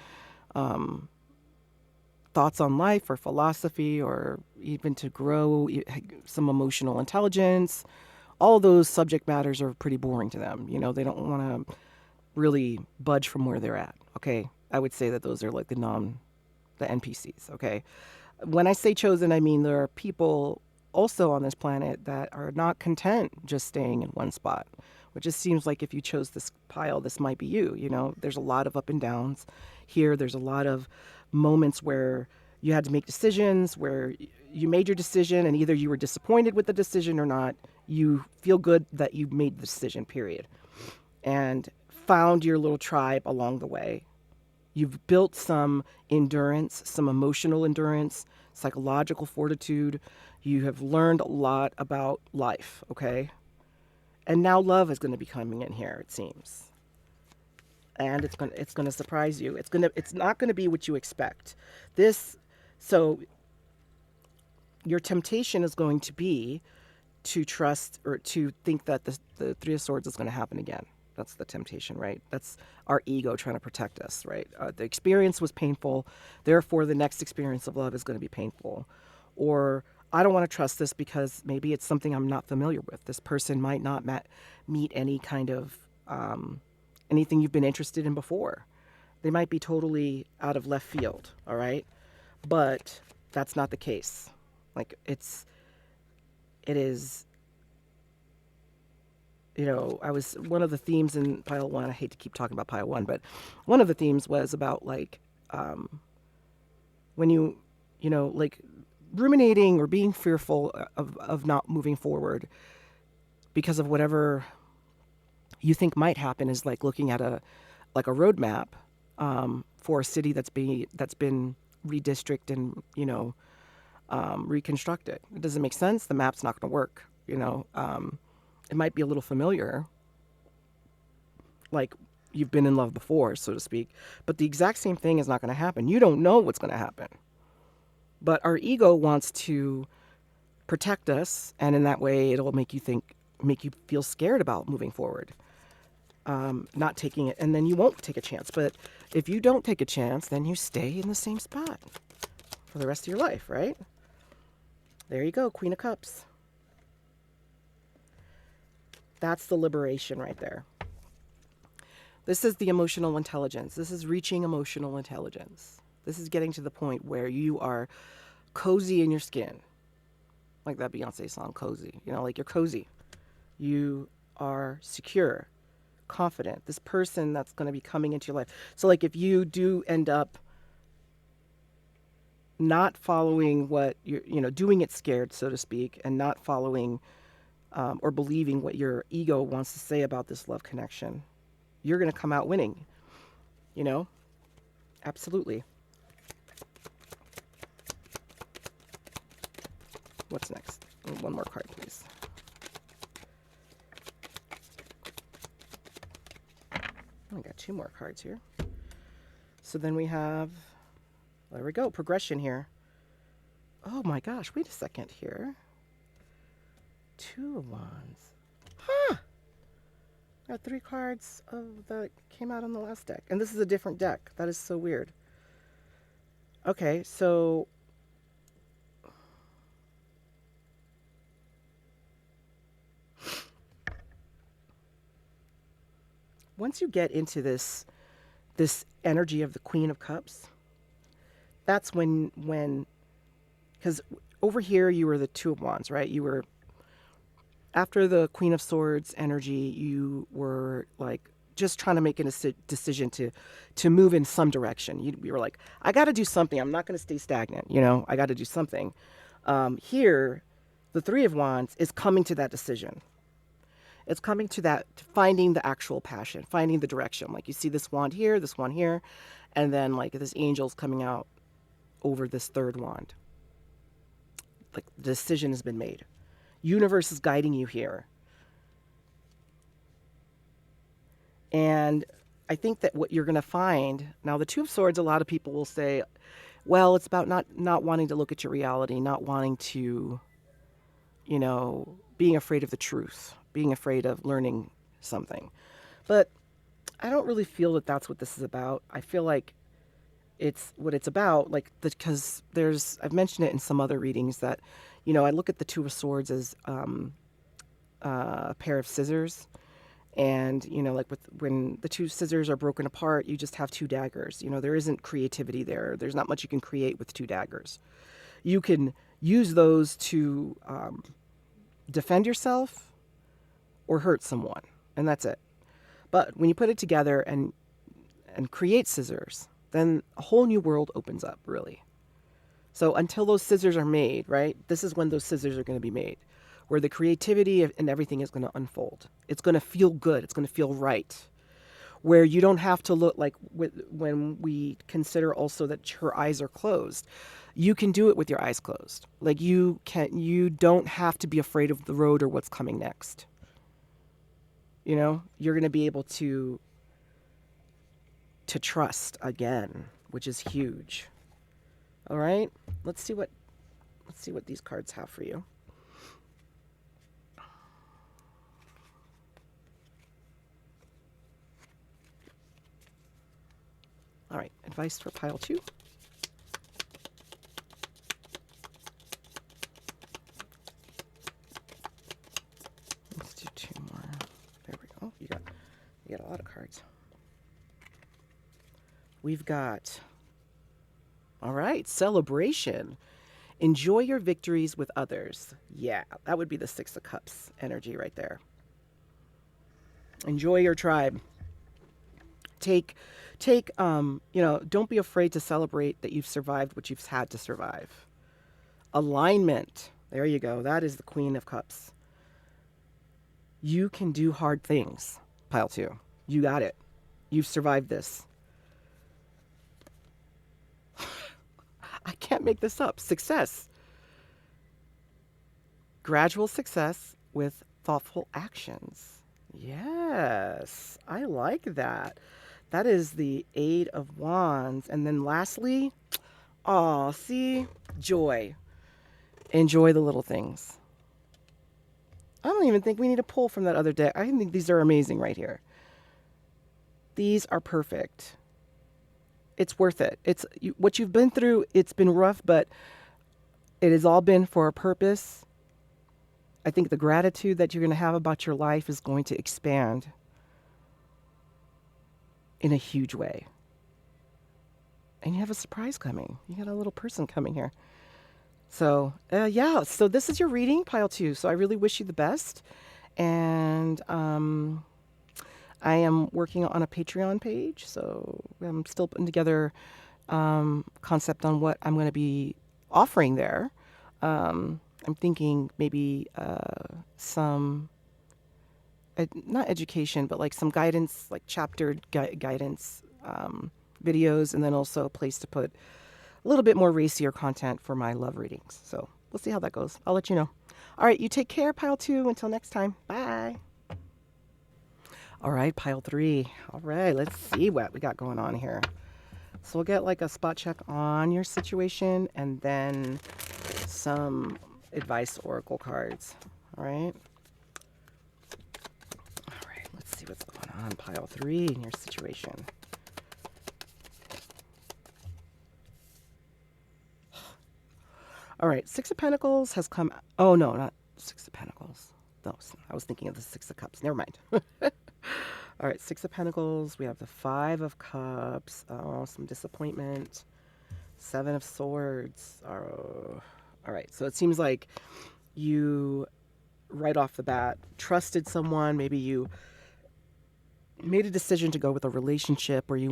thoughts on life or philosophy or even to grow some emotional intelligence. All those subject matters are pretty boring to them. You know, they don't want to really budge from where they're at. Okay. I would say that those are like the NPCs. Okay. When I say chosen, I mean there are people also on this planet that are not content just staying in one spot, which just seems like if you chose this pile, this might be you. You know, there's a lot of up and downs here. There's a lot of moments where you had to make decisions, where you made your decision and either you were disappointed with the decision or not. You feel good that you made the decision, period. And found your little tribe along the way. You've built some endurance, some emotional endurance, psychological fortitude. You have learned a lot about life, okay? And now love is going to be coming in here, it seems. And it's going to surprise you. It's not going to be what you expect. So your temptation is going to be to trust or to think that the Three of Swords is going to happen again. That's the temptation, right? That's our ego trying to protect us, right? The experience was painful. Therefore, the next experience of love is going to be painful. Or I don't want to trust this because maybe it's something I'm not familiar with. This person might not meet any kind of anything you've been interested in before. They might be totally out of left field, all right? But that's not the case. Like it is, you know, one of the themes in pile one, I hate to keep talking about pile one, but one of the themes was about like, when you know, like ruminating or being fearful of not moving forward because of whatever you think might happen is like looking at a roadmap for a city that's been redistricted and, you know, reconstructed. It doesn't make sense. The map's not going to work, you know. It might be a little familiar, like you've been in love before, so to speak, but the exact same thing is not going to happen. You don't know what's going to happen. But our ego wants to protect us, and in that way it'll make you feel scared about moving forward, not taking it, and then you won't take a chance. But if you don't take a chance, then you stay in the same spot for the rest of your life, right? There you go, Queen of Cups. That's the liberation right there. This is the emotional intelligence. This is reaching emotional intelligence. This is getting to the point where you are cozy in your skin. Like that Beyonce song, Cozy. You know, like you're cozy. You are secure, confident. This person that's going to be coming into your life. So, like, if you do end up not following what you're, doing it scared, so to speak, and not following or believing what your ego wants to say about this love connection, you're going to come out winning, you know? Absolutely. What's next? One more card, please. I got two more cards here. So then we have, there we go, progression here. Oh my gosh, wait a second here. Two of Wands. Huh. Got three cards of that came out on the last deck. And this is a different deck. That is so weird. Okay, so once you get into this energy of the Queen of Cups, that's when because over here you were the Two of Wands, right? You were after the Queen of Swords energy, you were like just trying to make a decision to move in some direction. You were like, I got to do something. I'm not going to stay stagnant. I got to do something. Here, the Three of Wands is coming to that decision. It's coming to that, finding the actual passion, finding the direction. Like you see this wand here, this one here, and then like this angel's coming out over this third wand. Like the decision has been made. Universe is guiding you here. And I think that what you're going to find, now the Two of Swords, a lot of people will say, well, it's about not wanting to look at your reality, not wanting to, being afraid of the truth, being afraid of learning something. But I don't really feel that that's what this is about. I feel like it's what it's about, like, because I've mentioned it in some other readings that, I look at the Two of Swords as a pair of scissors. And, like when the two scissors are broken apart, you just have two daggers. There isn't creativity there. There's not much you can create with two daggers. You can use those to defend yourself or hurt someone, and that's it. But when you put it together and create scissors, then a whole new world opens up, really. So until those scissors are made, right, this is when those scissors are going to be made, where the creativity and everything is going to unfold. It's going to feel good. It's going to feel right. Where you don't have to look like when we consider also that her eyes are closed. You can do it with your eyes closed. Like you don't have to be afraid of the road or what's coming next. You're going to be able to trust again, which is huge. All right, let's see what these cards have for you. All right, advice for pile 2. Let's do 2 more. There we go. You got a lot of cards. We've got, all right, celebration. Enjoy your victories with others. Yeah, that would be the Six of Cups energy right there. Enjoy your tribe. Take, don't be afraid to celebrate that you've survived what you've had to survive. Alignment. There you go. That is the Queen of Cups. You can do hard things, pile 2. You got it. You've survived this. I can't make this up. Success. Gradual success with thoughtful actions. Yes, I like that. That is the Eight of Wands. And then lastly, joy. Enjoy the little things. I don't even think we need to pull from that other deck. I think these are amazing right here. These are perfect. It's worth it. What you've been through, it's been rough, but it has all been for a purpose. I think the gratitude that you're going to have about your life is going to expand in a huge way. And you have a surprise coming. You got a little person coming here. So, yeah, so this is your reading, pile two. So I really wish you the best. And I am working on a Patreon page. So I'm still putting together concept on what I'm going to be offering there. I'm thinking maybe some, not education, but like some guidance, like guidance videos, and then also a place to put a little bit more racier content for my love readings. So we'll see how that goes. I'll let you know. All right, you take care, pile two. Until next time. Bye. All right, pile three. All right, let's see what we got going on here. So we'll get like a spot check on your situation and then some advice oracle cards. All right. All right, let's see what's going on, pile three, in your situation. All right, Six of Pentacles has come. Oh, no, not Six of Pentacles. No, I was thinking of the Six of Cups. Never mind. All right, Six of Pentacles. We have the Five of Cups. Oh, some disappointment. Seven of Swords. Oh. All right, so it seems like you, right off the bat, trusted someone. Maybe you made a decision to go with a relationship where you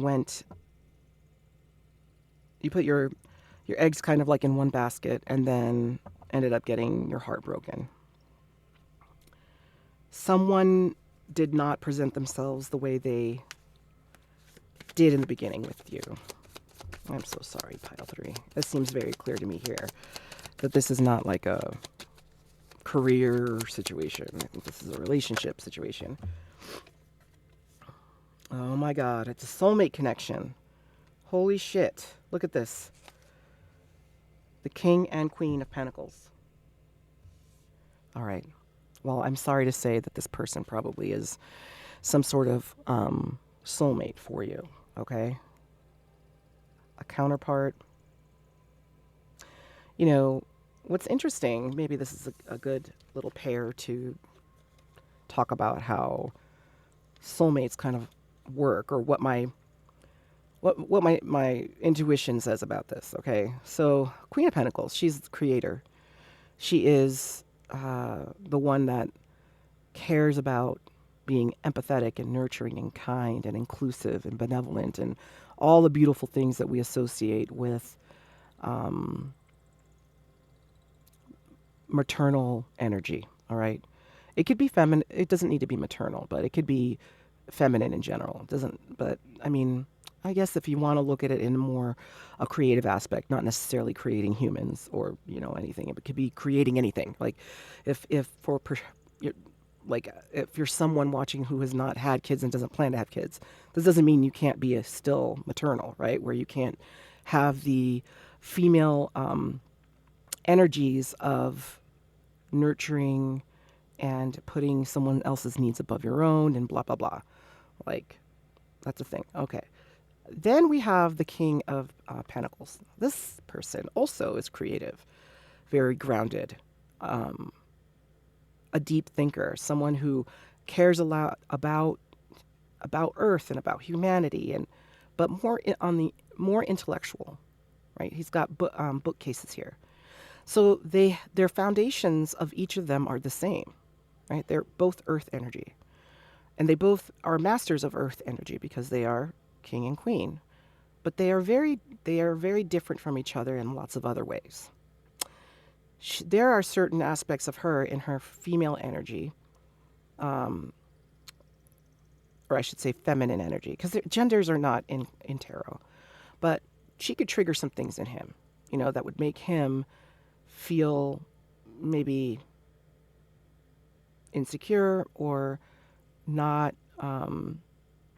put your eggs kind of like in one basket and then ended up getting your heart broken. Someone did not present themselves the way they did in the beginning with you. I'm so sorry, pile three. It seems very clear to me here that this is not like a career situation. I think this is a relationship situation. Oh my God, it's a soulmate connection. Holy shit. Look at this. The King and Queen of Pentacles. All right. Well, I'm sorry to say that this person probably is some sort of soulmate for you, okay? A counterpart. You know, what's interesting, maybe this is a good little pair to talk about how soulmates kind of work, or what my intuition says about this, okay? So, Queen of Pentacles, she's the creator. She is the one that cares about being empathetic and nurturing and kind and inclusive and benevolent and all the beautiful things that we associate with maternal energy. All right, it could be feminine. It doesn't need to be maternal, but it could be feminine in general. It doesn't. But I mean, I guess if you want to look at it in more a creative aspect, not necessarily creating humans or anything, it could be creating anything. Like if for like if you're someone watching who has not had kids and doesn't plan to have kids, this doesn't mean you can't be still maternal, right? Where you can't have the female energies of nurturing and putting someone else's needs above your own and blah blah blah. Like, that's a thing. Okay. Then we have the King of Pentacles. This person also is creative, very grounded, a deep thinker, someone who cares a lot about Earth and about humanity, but on the more intellectual, right? He's got bookcases here. So their foundations of each of them are the same, right? They're both Earth energy, and they both are masters of Earth energy because they are King and Queen. But they are very different from each other in lots of other ways. There are certain aspects of her in her female energy, or I should say feminine energy, because genders are not in tarot. But she could trigger some things in him, that would make him feel maybe insecure or not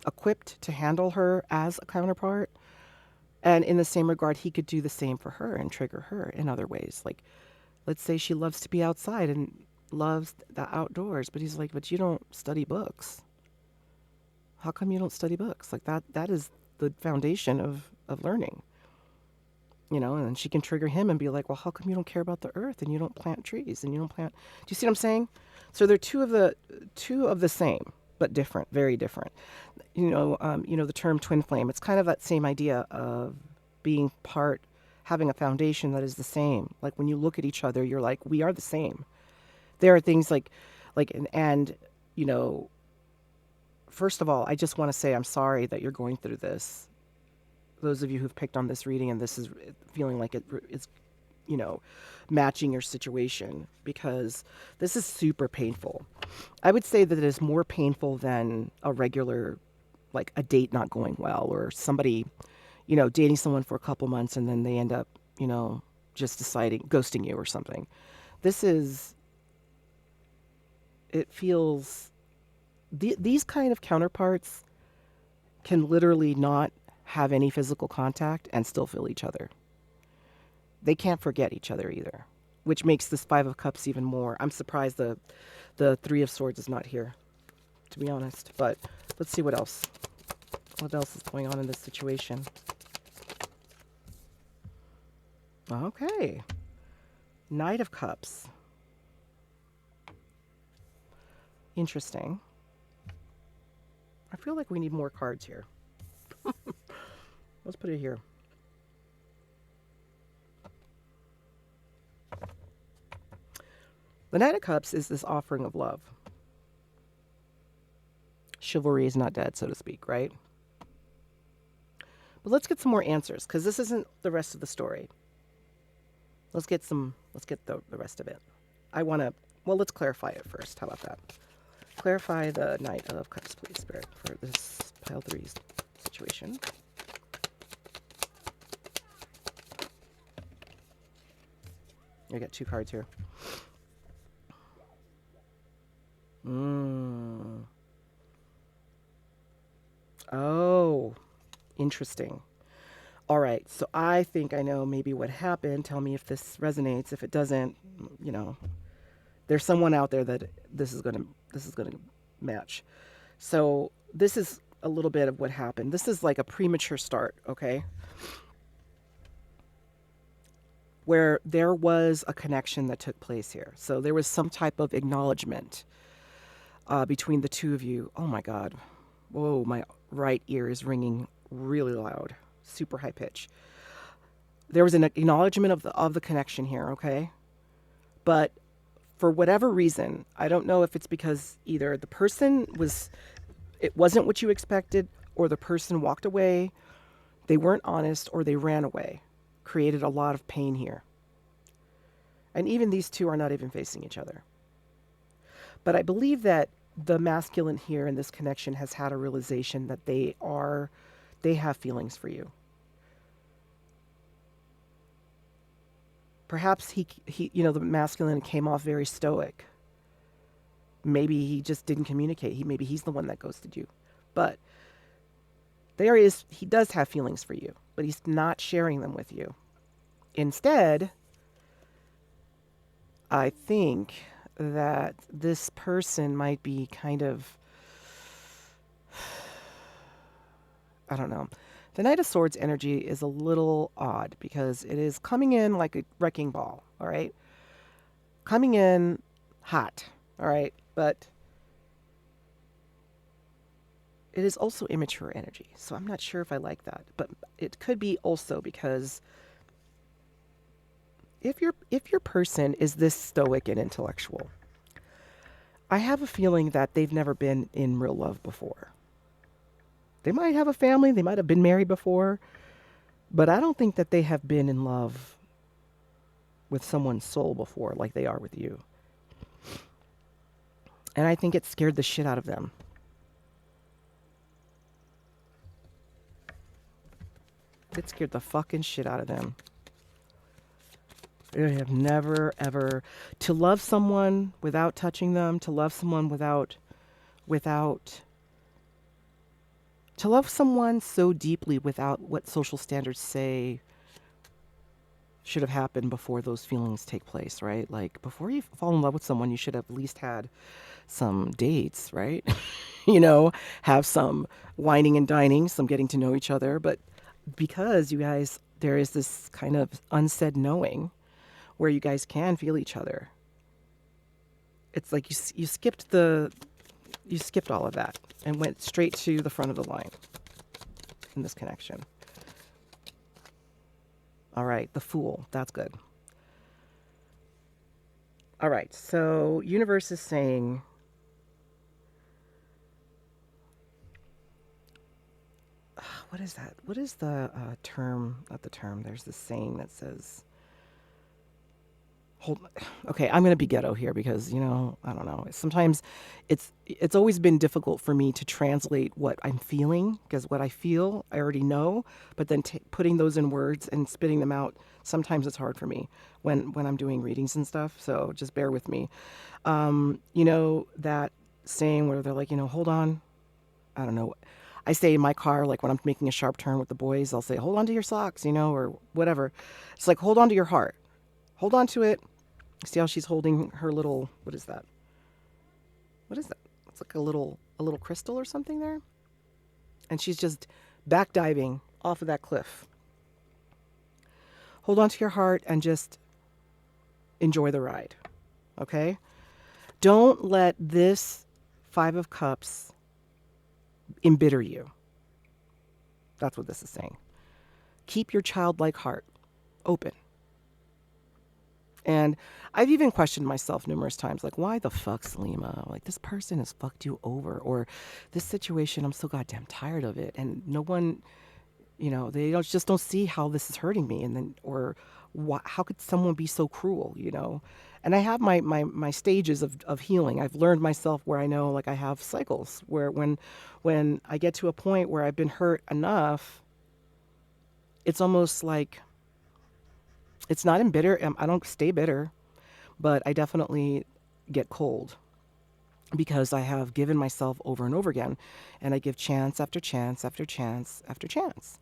equipped to handle her as a counterpart. And in the same regard, he could do the same for her and trigger her in other ways. Like, let's say she loves to be outside and loves the outdoors, but he's like, but you don't study books. How come you don't study books? Like, that is the foundation of learning. And she can trigger him and be like, well, how come you don't care about the earth and you don't plant trees and you don't plant... Do you see what I'm saying? So they're two of the same, but different, very different. The term twin flame, it's kind of that same idea of being part, having a foundation that is the same. Like when you look at each other, you're like, we are the same. There are things and you know, first of all, I just want to say I'm sorry that you're going through this. Those of you who've picked on this reading and this is feeling like it's, you know, matching your situation, because this is super painful. I would say that it is more painful than a regular, like a date not going well, or somebody, you know, dating someone for a couple months and then they end up, you know, just deciding, ghosting you or something. This is, it feels, these kind of counterparts can literally not have any physical contact and still feel each other. They can't forget each other either, which makes this Five of Cups even more. I'm surprised the Three of Swords is not here, to be honest. But let's see what else. What else is going on in this situation? Okay. Knight of Cups. Interesting. I feel like we need more cards here. Let's put it here. The Knight of Cups is this offering of love. Chivalry is not dead, so to speak, right? But let's get some more answers, because this isn't the rest of the story. Let's get the rest of it. Let's clarify it first. How about that? Clarify the Knight of Cups, please, Spirit, for this pile 3's situation. I got 2 cards here. Oh, interesting. All right, so I think I know maybe what happened. Tell me if this resonates. If it doesn't, you know, there's someone out there that this is gonna match. So this is a little bit of what happened. This is like a premature start, okay? Where there was a connection that took place here. So there was some type of acknowledgement between the two of you. Oh my God. Whoa, my right ear is ringing really loud, super high pitch. There was an acknowledgement of the connection here, okay? But for whatever reason, I don't know if it's because either the person it wasn't what you expected, or the person walked away, they weren't honest, or they ran away. Created a lot of pain here. And even these two are not even facing each other. But I believe that the masculine here in this connection has had a realization that they have feelings for you. Perhaps he the masculine came off very stoic. Maybe he just didn't communicate. Maybe he's the one that ghosted you. But he does have feelings for you, but he's not sharing them with you. Instead, I think that this person might be kind of, I don't know. The Knight of Swords energy is a little odd because it is coming in like a wrecking ball, all right? Coming in hot, all right? But it is also immature energy, so I'm not sure if I like that. But it could be also because if your person is this stoic and intellectual, I have a feeling that they've never been in real love before. They might have a family, they might have been married before, but I don't think that they have been in love with someone's soul before like they are with you. And I think it scared the shit out of them. It scared the fucking shit out of them. They have never, ever, to love someone without touching them, to love someone to love someone so deeply without what social standards say should have happened before those feelings take place, right? Like, before you fall in love with someone, you should have at least had some dates, right? Have some wining and dining, some getting to know each other. But because you guys, there is this kind of unsaid knowing where you guys can feel each other. It's like you skipped all of that and went straight to the front of the line in this connection. All right, the Fool. That's good. All right, so universe is saying, what is that? What is the term? Not the term. There's this saying that says, hold. Okay, I'm gonna be ghetto here because I don't know. Sometimes it's always been difficult for me to translate what I'm feeling because what I feel I already know, but then putting those in words and spitting them out sometimes it's hard for me when I'm doing readings and stuff. So just bear with me. That saying where they're like, hold on. I don't know. I say in my car, like when I'm making a sharp turn with the boys, I'll say, hold on to your socks, or whatever. It's like, hold on to your heart. Hold on to it. See how she's holding her little, what is that? What is that? It's like a little crystal or something there. And she's just back diving off of that cliff. Hold on to your heart and just enjoy the ride. Okay? Don't let this Five of Cups embitter you. That's what this is saying. Keep your childlike heart open. And I've even questioned myself numerous times, like, why the fuck, Salima? Like, this person has fucked you over. Or this situation, I'm so goddamn tired of it. And no one, they just don't see how this is hurting me. And then, or how could someone be so cruel? And I have my stages of healing. I've learned myself where I know, like, I have cycles where when I get to a point where I've been hurt enough, it's almost like, it's not embitter. I don't stay bitter, but I definitely get cold because I have given myself over and over again, and I give chance after chance after chance after chance.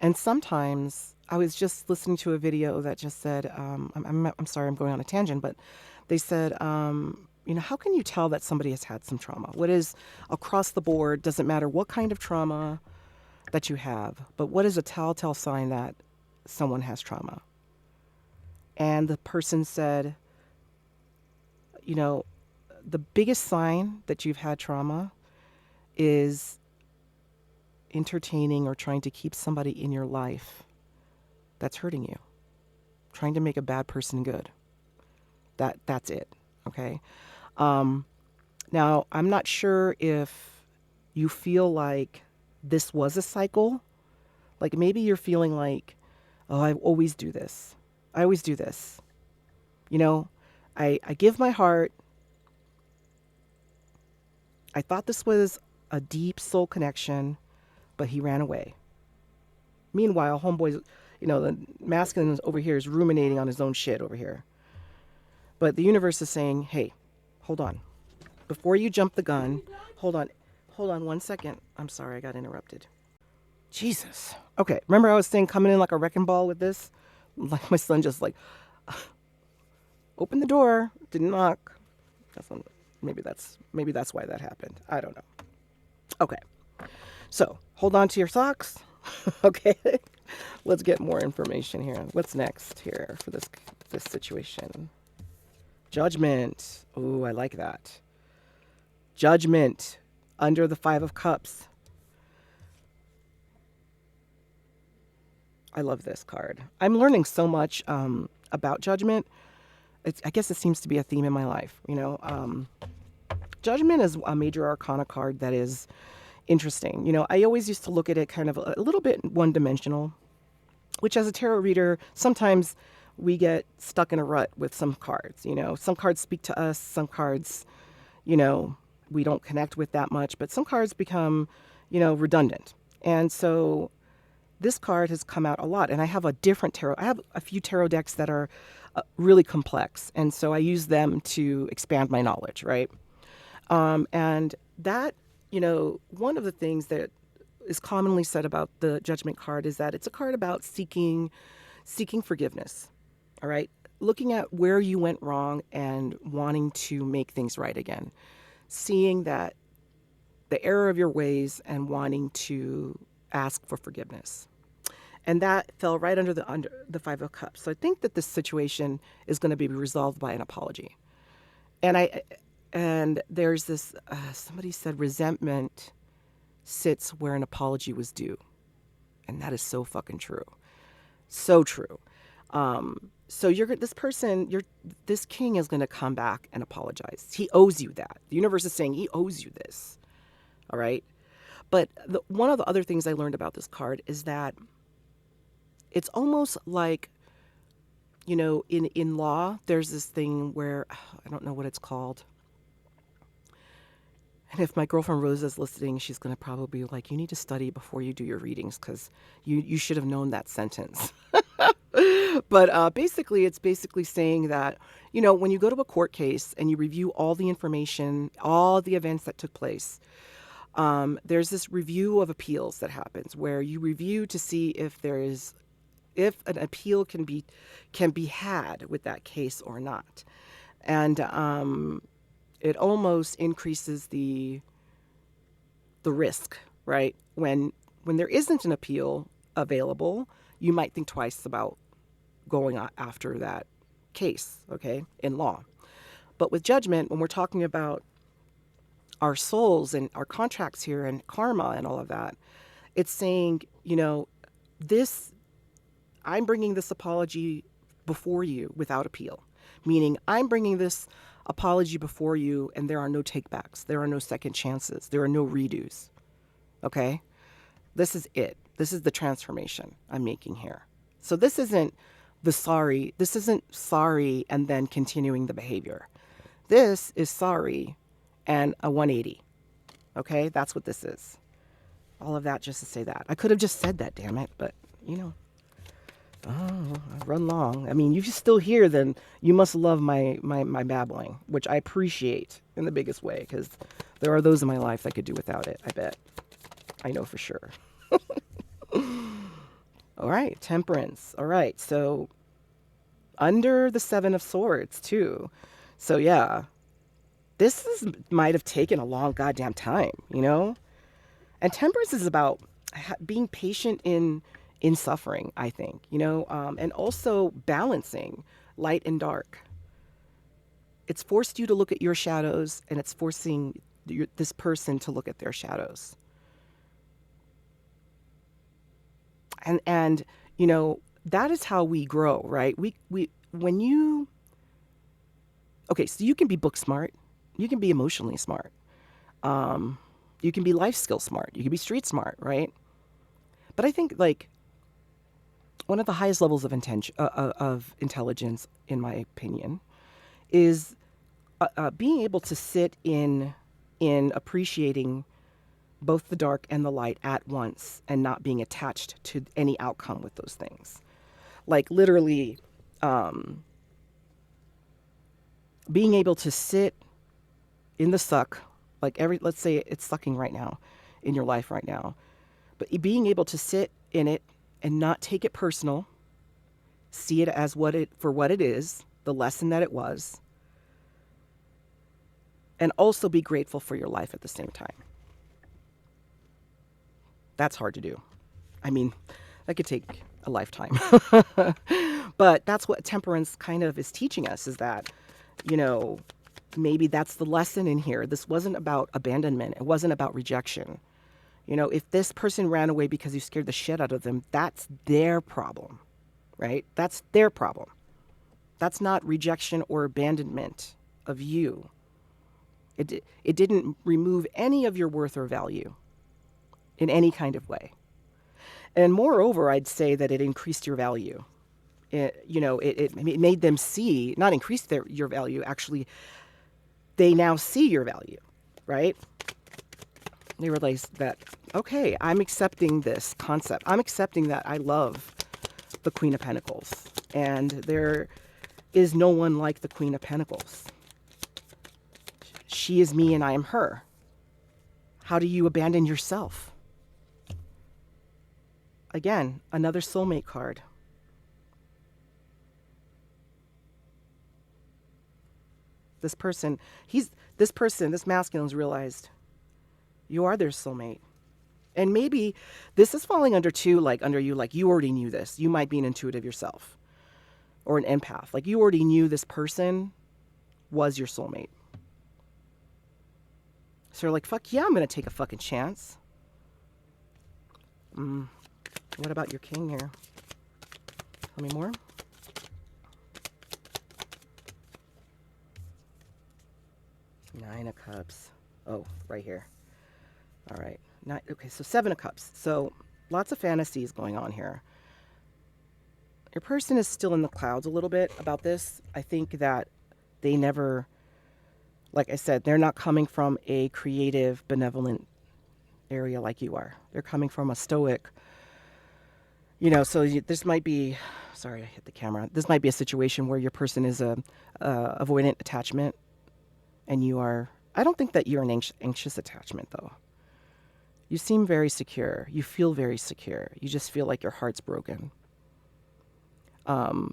And sometimes I was just listening to a video that just said, I'm sorry, I'm going on a tangent, but they said, how can you tell that somebody has had some trauma? What is across the board, doesn't matter what kind of trauma that you have, but what is a telltale sign that someone has trauma? And the person said, the biggest sign that you've had trauma is entertaining or trying to keep somebody in your life that's hurting you, trying to make a bad person good. That's it. Okay. Now, I'm not sure if you feel like this was a cycle. Like maybe you're feeling like, oh, I always do this. I always do this. I give my heart. I thought this was a deep soul connection, but he ran away. Meanwhile, homeboy's, the masculine over here is ruminating on his own shit over here. But the universe is saying, hey, hold on. Before you jump the gun, hold on 1 second. I'm sorry, I got interrupted. Jesus. Okay, remember I was saying coming in like a wrecking ball with this? Like my son just like, opened the door, didn't knock. Maybe that's why that happened. I don't know. Okay. So, hold on to your socks. Okay. Let's get more information here. What's next here for this situation? Judgment. Ooh, I like that. Judgment under the Five of Cups. I love this card. I'm learning so much about judgment. I guess it seems to be a theme in my life. Judgment is a major arcana card that is interesting. I always used to look at it kind of a little bit one-dimensional, which as a tarot reader, sometimes we get stuck in a rut with some cards. Some cards speak to us, some cards, we don't connect with that much, but some cards become, redundant. And so this card has come out a lot, and I have a different tarot. I have a few tarot decks that are really complex, and so I use them to expand my knowledge, right? And that, one of the things that is commonly said about the Judgment card is that it's a card about seeking forgiveness, all right? Looking at where you went wrong and wanting to make things right again. Seeing that the error of your ways and wanting to ask for forgiveness. And that fell right under the Five of Cups. So I think that this situation is going to be resolved by an apology. And there's this, somebody said resentment sits where an apology was due. And that is so fucking true. So true. So this person, this king is going to come back and apologize. He owes you that. The universe is saying he owes you this. All right. But one of the other things I learned about this card is that it's almost like, in law, there's this thing where I don't know what it's called. And if my girlfriend Rose is listening, she's going to probably be like, you need to study before you do your readings because you should have known that sentence. But basically, it's basically saying that, when you go to a court case and you review all the information, all the events that took place, there's this review of appeals that happens where you review to see if an appeal can be had with that case or not. And it almost increases the risk, right? When there isn't an appeal available, you might think twice about going after that case, okay, in law. But with judgment, when we're talking about our souls and our contracts here and karma and all of that, it's saying, this, I'm bringing this apology before you without appeal, meaning I'm bringing this apology before you and there are no takebacks. There are no second chances. There are no redos. Okay? This is it. This is the transformation I'm making here. So this isn't sorry and then continuing the behavior. This is sorry and a 180. Okay? That's what this is. All of that just to say that. I could have just said that, damn it, but I run long. I mean, if you're still here, then you must love my babbling, which I appreciate in the biggest way, because there are those in my life that could do without it, I bet. I know for sure. All right, Temperance. All right, so under the Seven of Swords, too. So, yeah, might have taken a long goddamn time, And Temperance is about being patient in suffering, I think, and also balancing light and dark. It's forced you to look at your shadows, and it's forcing this person to look at their shadows. And that is how we grow, right? Okay, so you can be book smart, you can be emotionally smart, you can be life skill smart, you can be street smart, right? But I think one of the highest levels of intelligence, in my opinion, is being able to sit in appreciating both the dark and the light at once and not being attached to any outcome with those things. Like literally being able to sit in the suck, let's say it's sucking right now in your life right now, but being able to sit in it and not take it personal, see it as for what it is, the lesson that it was, and also be grateful for your life at the same time. That's hard to do. I mean, that could take a lifetime. But that's what Temperance kind of is teaching us, is that, maybe that's the lesson in here. This wasn't about abandonment. It wasn't about rejection. If this person ran away because you scared the shit out of them, that's their problem, right? That's their problem. That's not rejection or abandonment of you. It didn't remove any of your worth or value in any kind of way. And moreover, I'd say that it increased your value. It made them see, not increase your value, actually, they now see your value, right? They realize that, okay, I'm accepting this concept. I'm accepting that I love the Queen of Pentacles. And there is no one like the Queen of Pentacles. She is me and I am her. How do you abandon yourself? Again, another soulmate card. This masculine's realized you are their soulmate. And maybe this is falling under you, you already knew this. You might be an intuitive yourself or an empath. Like you already knew this person was your soulmate. So you're like, fuck yeah, I'm going to take a fucking chance. What about your king here? Tell me more. Nine of Cups. Oh, right here. All right. Okay, so Seven of Cups. So lots of fantasies going on here. Your person is still in the clouds a little bit about this. I think that they never, like I said, they're not coming from a creative, benevolent area like you are. They're coming from a stoic, so this might be, sorry, I hit the camera. This might be a situation where your person is a avoidant attachment and you are, I don't think that you're an anxious attachment though. You seem very secure. You feel very secure. You just feel like your heart's broken.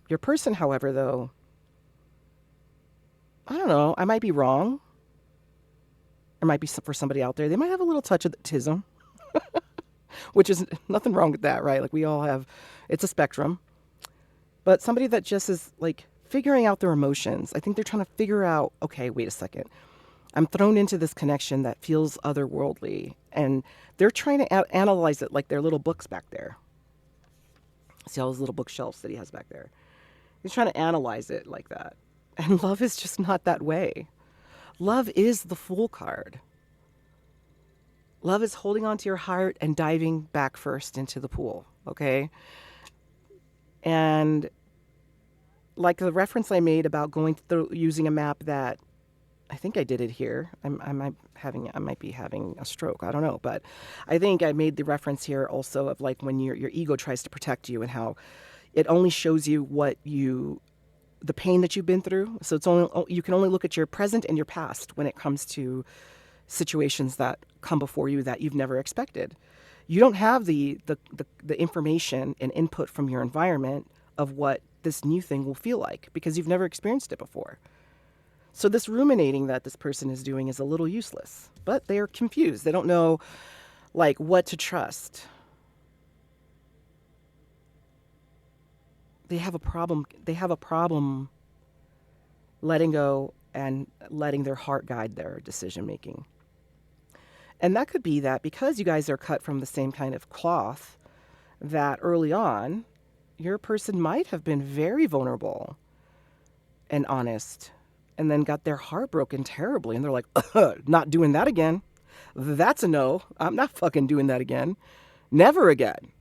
Your person, however, though, I don't know, I might be wrong. There might be for somebody out there, they might have a little touch of autism, which is nothing wrong with that, right? Like we all have, it's a spectrum. But somebody that just is like figuring out their emotions. I think they're trying to figure out, okay, wait a second. I'm thrown into this connection that feels otherworldly. And they're trying to analyze it like their little books back there. See all those little bookshelves that he has back there. He's trying to analyze it like that. And love is just not that way. Love is the Fool card. Love is holding on to your heart and diving back first into the pool, okay? And like the reference I made about going through using a map that I think I did it here. I might be having a stroke. I don't know, but I think I made the reference here also of like when your ego tries to protect you and how it only shows you the pain that you've been through. So you can only look at your present and your past when it comes to situations that come before you that you've never expected. You don't have the information and input from your environment of what this new thing will feel like because you've never experienced it before. So this ruminating that this person is doing is a little useless, but they are confused. They don't know like what to trust. They have a problem. They have a problem letting go and letting their heart guide their decision making. And that could be that because you guys are cut from the same kind of cloth, that early on, your person might have been very vulnerable and honest and then got their heart broken terribly. And they're like, not doing that again. That's a no. I'm not fucking doing that again. Never again.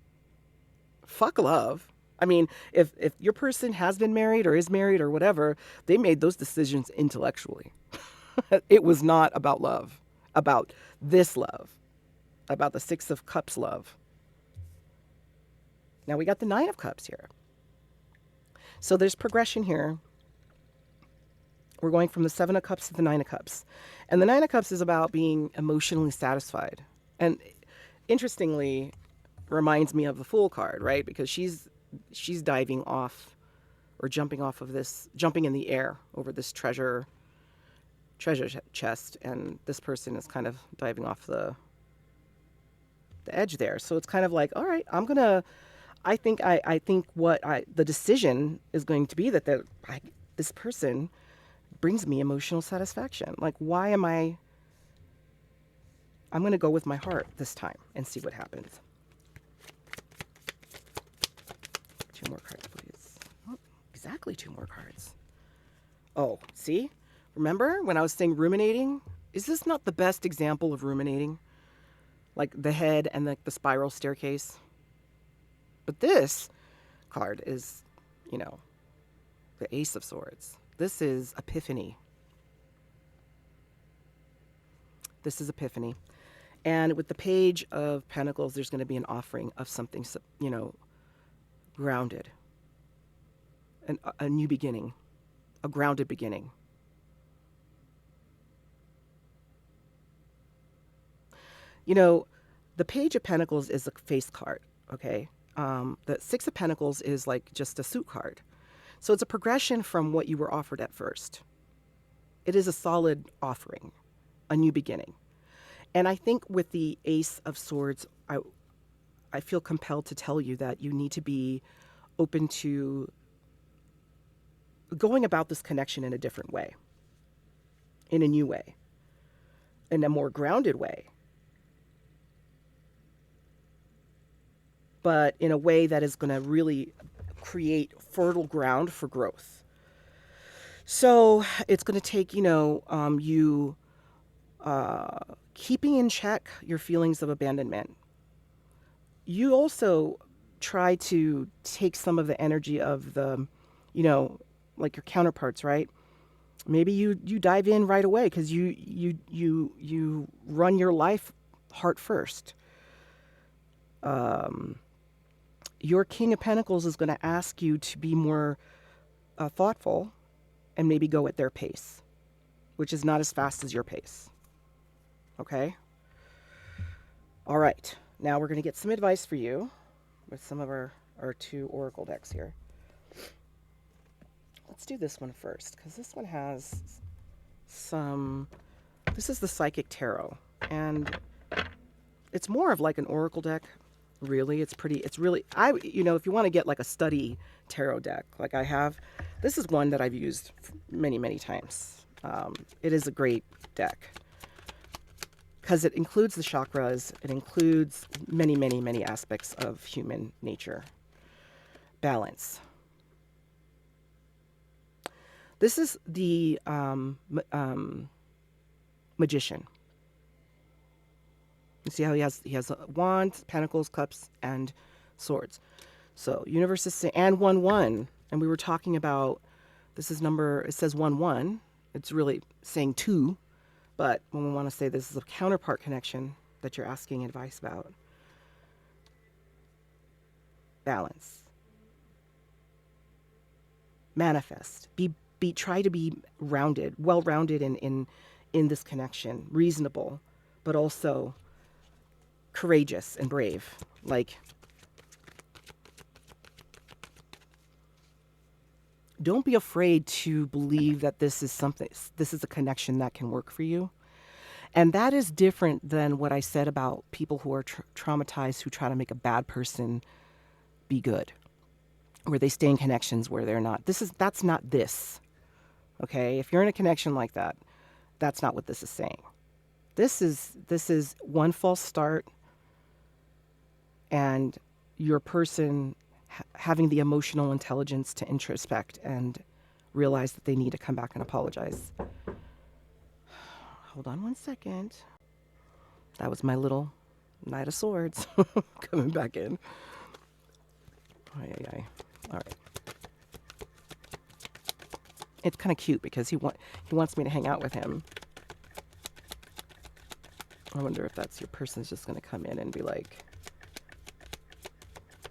Fuck love. I mean, if your person has been married or is married or whatever, they made those decisions intellectually. It was not about love, about this love, about the Six of Cups love. Now we got the Nine of Cups here. So there's progression here. We're going from the Seven of Cups to the Nine of Cups. And the Nine of Cups is about being emotionally satisfied. And interestingly, reminds me of the Fool card, right? Because she's diving off or jumping in the air over this treasure chest. And this person is kind of diving off the edge there. So it's kind of like, all right, I think the decision is going to be that this person brings me emotional satisfaction. Like, why am I'm going to go with my heart this time and see what happens. Two more cards, please. Oh, exactly 2 more cards. Oh, see? Remember when I was saying ruminating? Is this not the best example of ruminating? Like the head and the spiral staircase? But this card is, the Ace of Swords. This is epiphany. This is epiphany. And with the Page of Pentacles, there's going to be an offering of something, grounded. A new beginning. A grounded beginning. The Page of Pentacles is a face card, okay? The Six of Pentacles is like just a suit card. So it's a progression from what you were offered at first. It is a solid offering, a new beginning. And I think with the Ace of Swords, I feel compelled to tell you that you need to be open to going about this connection in a different way, in a new way, in a more grounded way, but in a way that is going to really create fertile ground for growth. So it's going to take, you keeping in check your feelings of abandonment. You also try to take some of the energy of the, like your counterparts, right? Maybe you dive in right away because you run your life heart first. Your King of Pentacles is going to ask you to be more thoughtful and maybe go at their pace, which is not as fast as your pace. Okay? All right. Now we're going to get some advice for you with some of our two oracle decks here. Let's do this one first because this one has some... This is the Psychic Tarot, and it's more of like an oracle deck. Really, it's really, if you want to get like a study tarot deck like I have, this is one that I've used many, many times. It is a great deck because it includes the chakras. It includes many, many, many aspects of human nature. Balance. This is the Magician. You see how he has wands, pentacles, cups, and swords. So universe is saying, and 1-1, and we were talking about, this is number, it says 1-1. It's really saying 2, but when we want to say this is a counterpart connection that you're asking advice about. Balance. Manifest. Try to be rounded, well-rounded in this connection, reasonable, but also courageous and brave. Like, don't be afraid to believe that this is a connection that can work for you. And that is different than what I said about people who are traumatized, who try to make a bad person be good, where they stay in connections where they're not. That's not this. Okay? If you're in a connection like that, that's not what this is saying. This is one false start, and your person having the emotional intelligence to introspect and realize that they need to come back and apologize. Hold on one second. That was my little Knight of Swords coming back in. All right. It's kind of cute because he wants me to hang out with him. I wonder if that's your person's just going to come in and be like,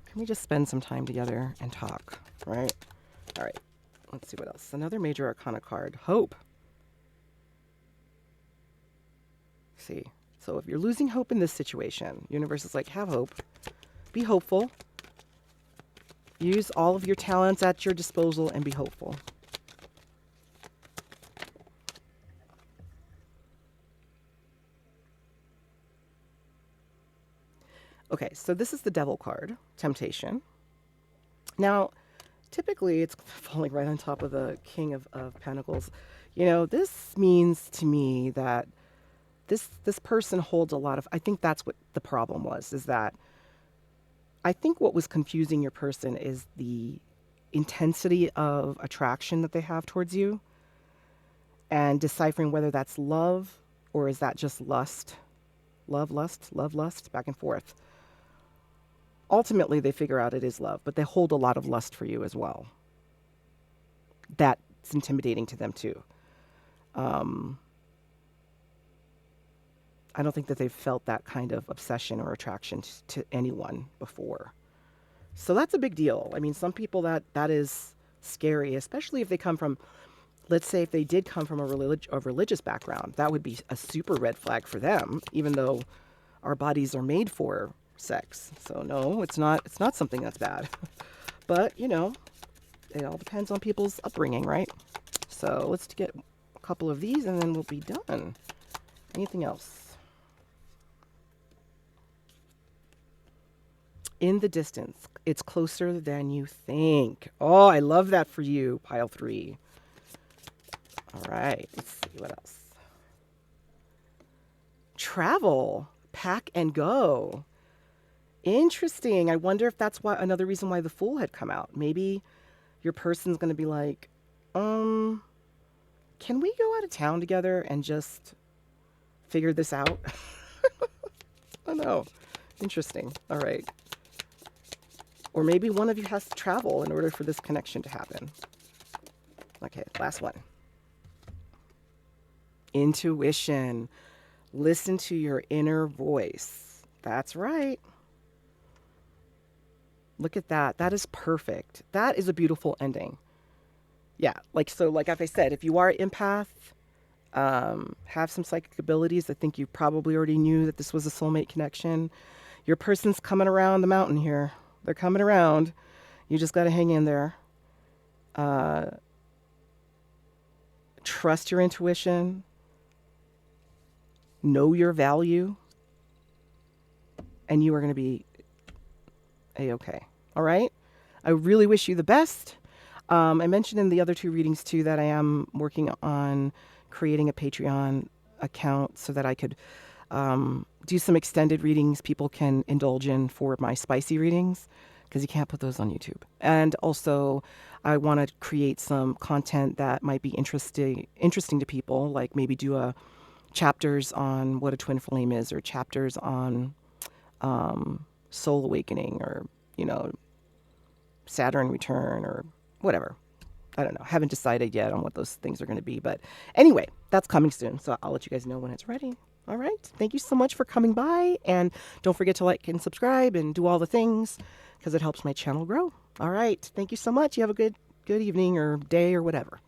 can we just spend some time together and talk, right? All right, let's see what else. Another major arcana card, hope. See, so if you're losing hope in this situation, universe is like, have hope, be hopeful, use all of your talents at your disposal and be hopeful. Okay, so this is the Devil card, Temptation. Now, typically it's falling right on top of the King of Pentacles. This means to me that this person holds a lot of... I think that's what the problem was, is that I think what was confusing your person is the intensity of attraction that they have towards you, and deciphering whether that's love or is that just lust. Love, lust, back and forth. Ultimately, they figure out it is love, but they hold a lot of lust for you as well. That's intimidating to them too. I don't think that they've felt that kind of obsession or attraction to anyone before. So that's a big deal. I mean, some people that is scary, especially if they come from, let's say if they did come from a religious background, that would be a super red flag for them, even though our bodies are made for sex. So no, it's not something that's bad. But, it all depends on people's upbringing, right? So let's get a couple of these and then we'll be done. Anything else? In the distance, it's closer than you think. Oh, I love that for you, pile 3. All right, let's see what else. Travel, pack and go. Interesting. I wonder if that's why another reason why the Fool had come out. Maybe your person's going to be like, um, can we go out of town together and just figure this out? I don't know. Interesting. All right. Or maybe one of you has to travel in order for this connection to happen. Okay, last one. Intuition. Listen to your inner voice. That's right. Look at that. That is perfect. That is a beautiful ending. Yeah, like as I said, if you are an empath, have some psychic abilities, I think you probably already knew that this was a soulmate connection. Your person's coming around the mountain here. They're coming around. You just got to hang in there. Uh, trust your intuition. Know your value. And you are going to be A-okay. All right? I really wish you the best. I mentioned in the other two readings too that I am working on creating a Patreon account so that I could do some extended readings people can indulge in for my spicy readings, because you can't put those on YouTube. And also, I want to create some content that might be interesting to people, like maybe do a chapters on what a twin flame is, or chapters on soul awakening, or Saturn return, or whatever. I don't know. Haven't decided yet on what those things are going to be. But anyway, that's coming soon. So I'll let you guys know when it's ready. All right. Thank you so much for coming by. And don't forget to like and subscribe and do all the things, because it helps my channel grow. All right. Thank you so much. You have a good evening or day or whatever.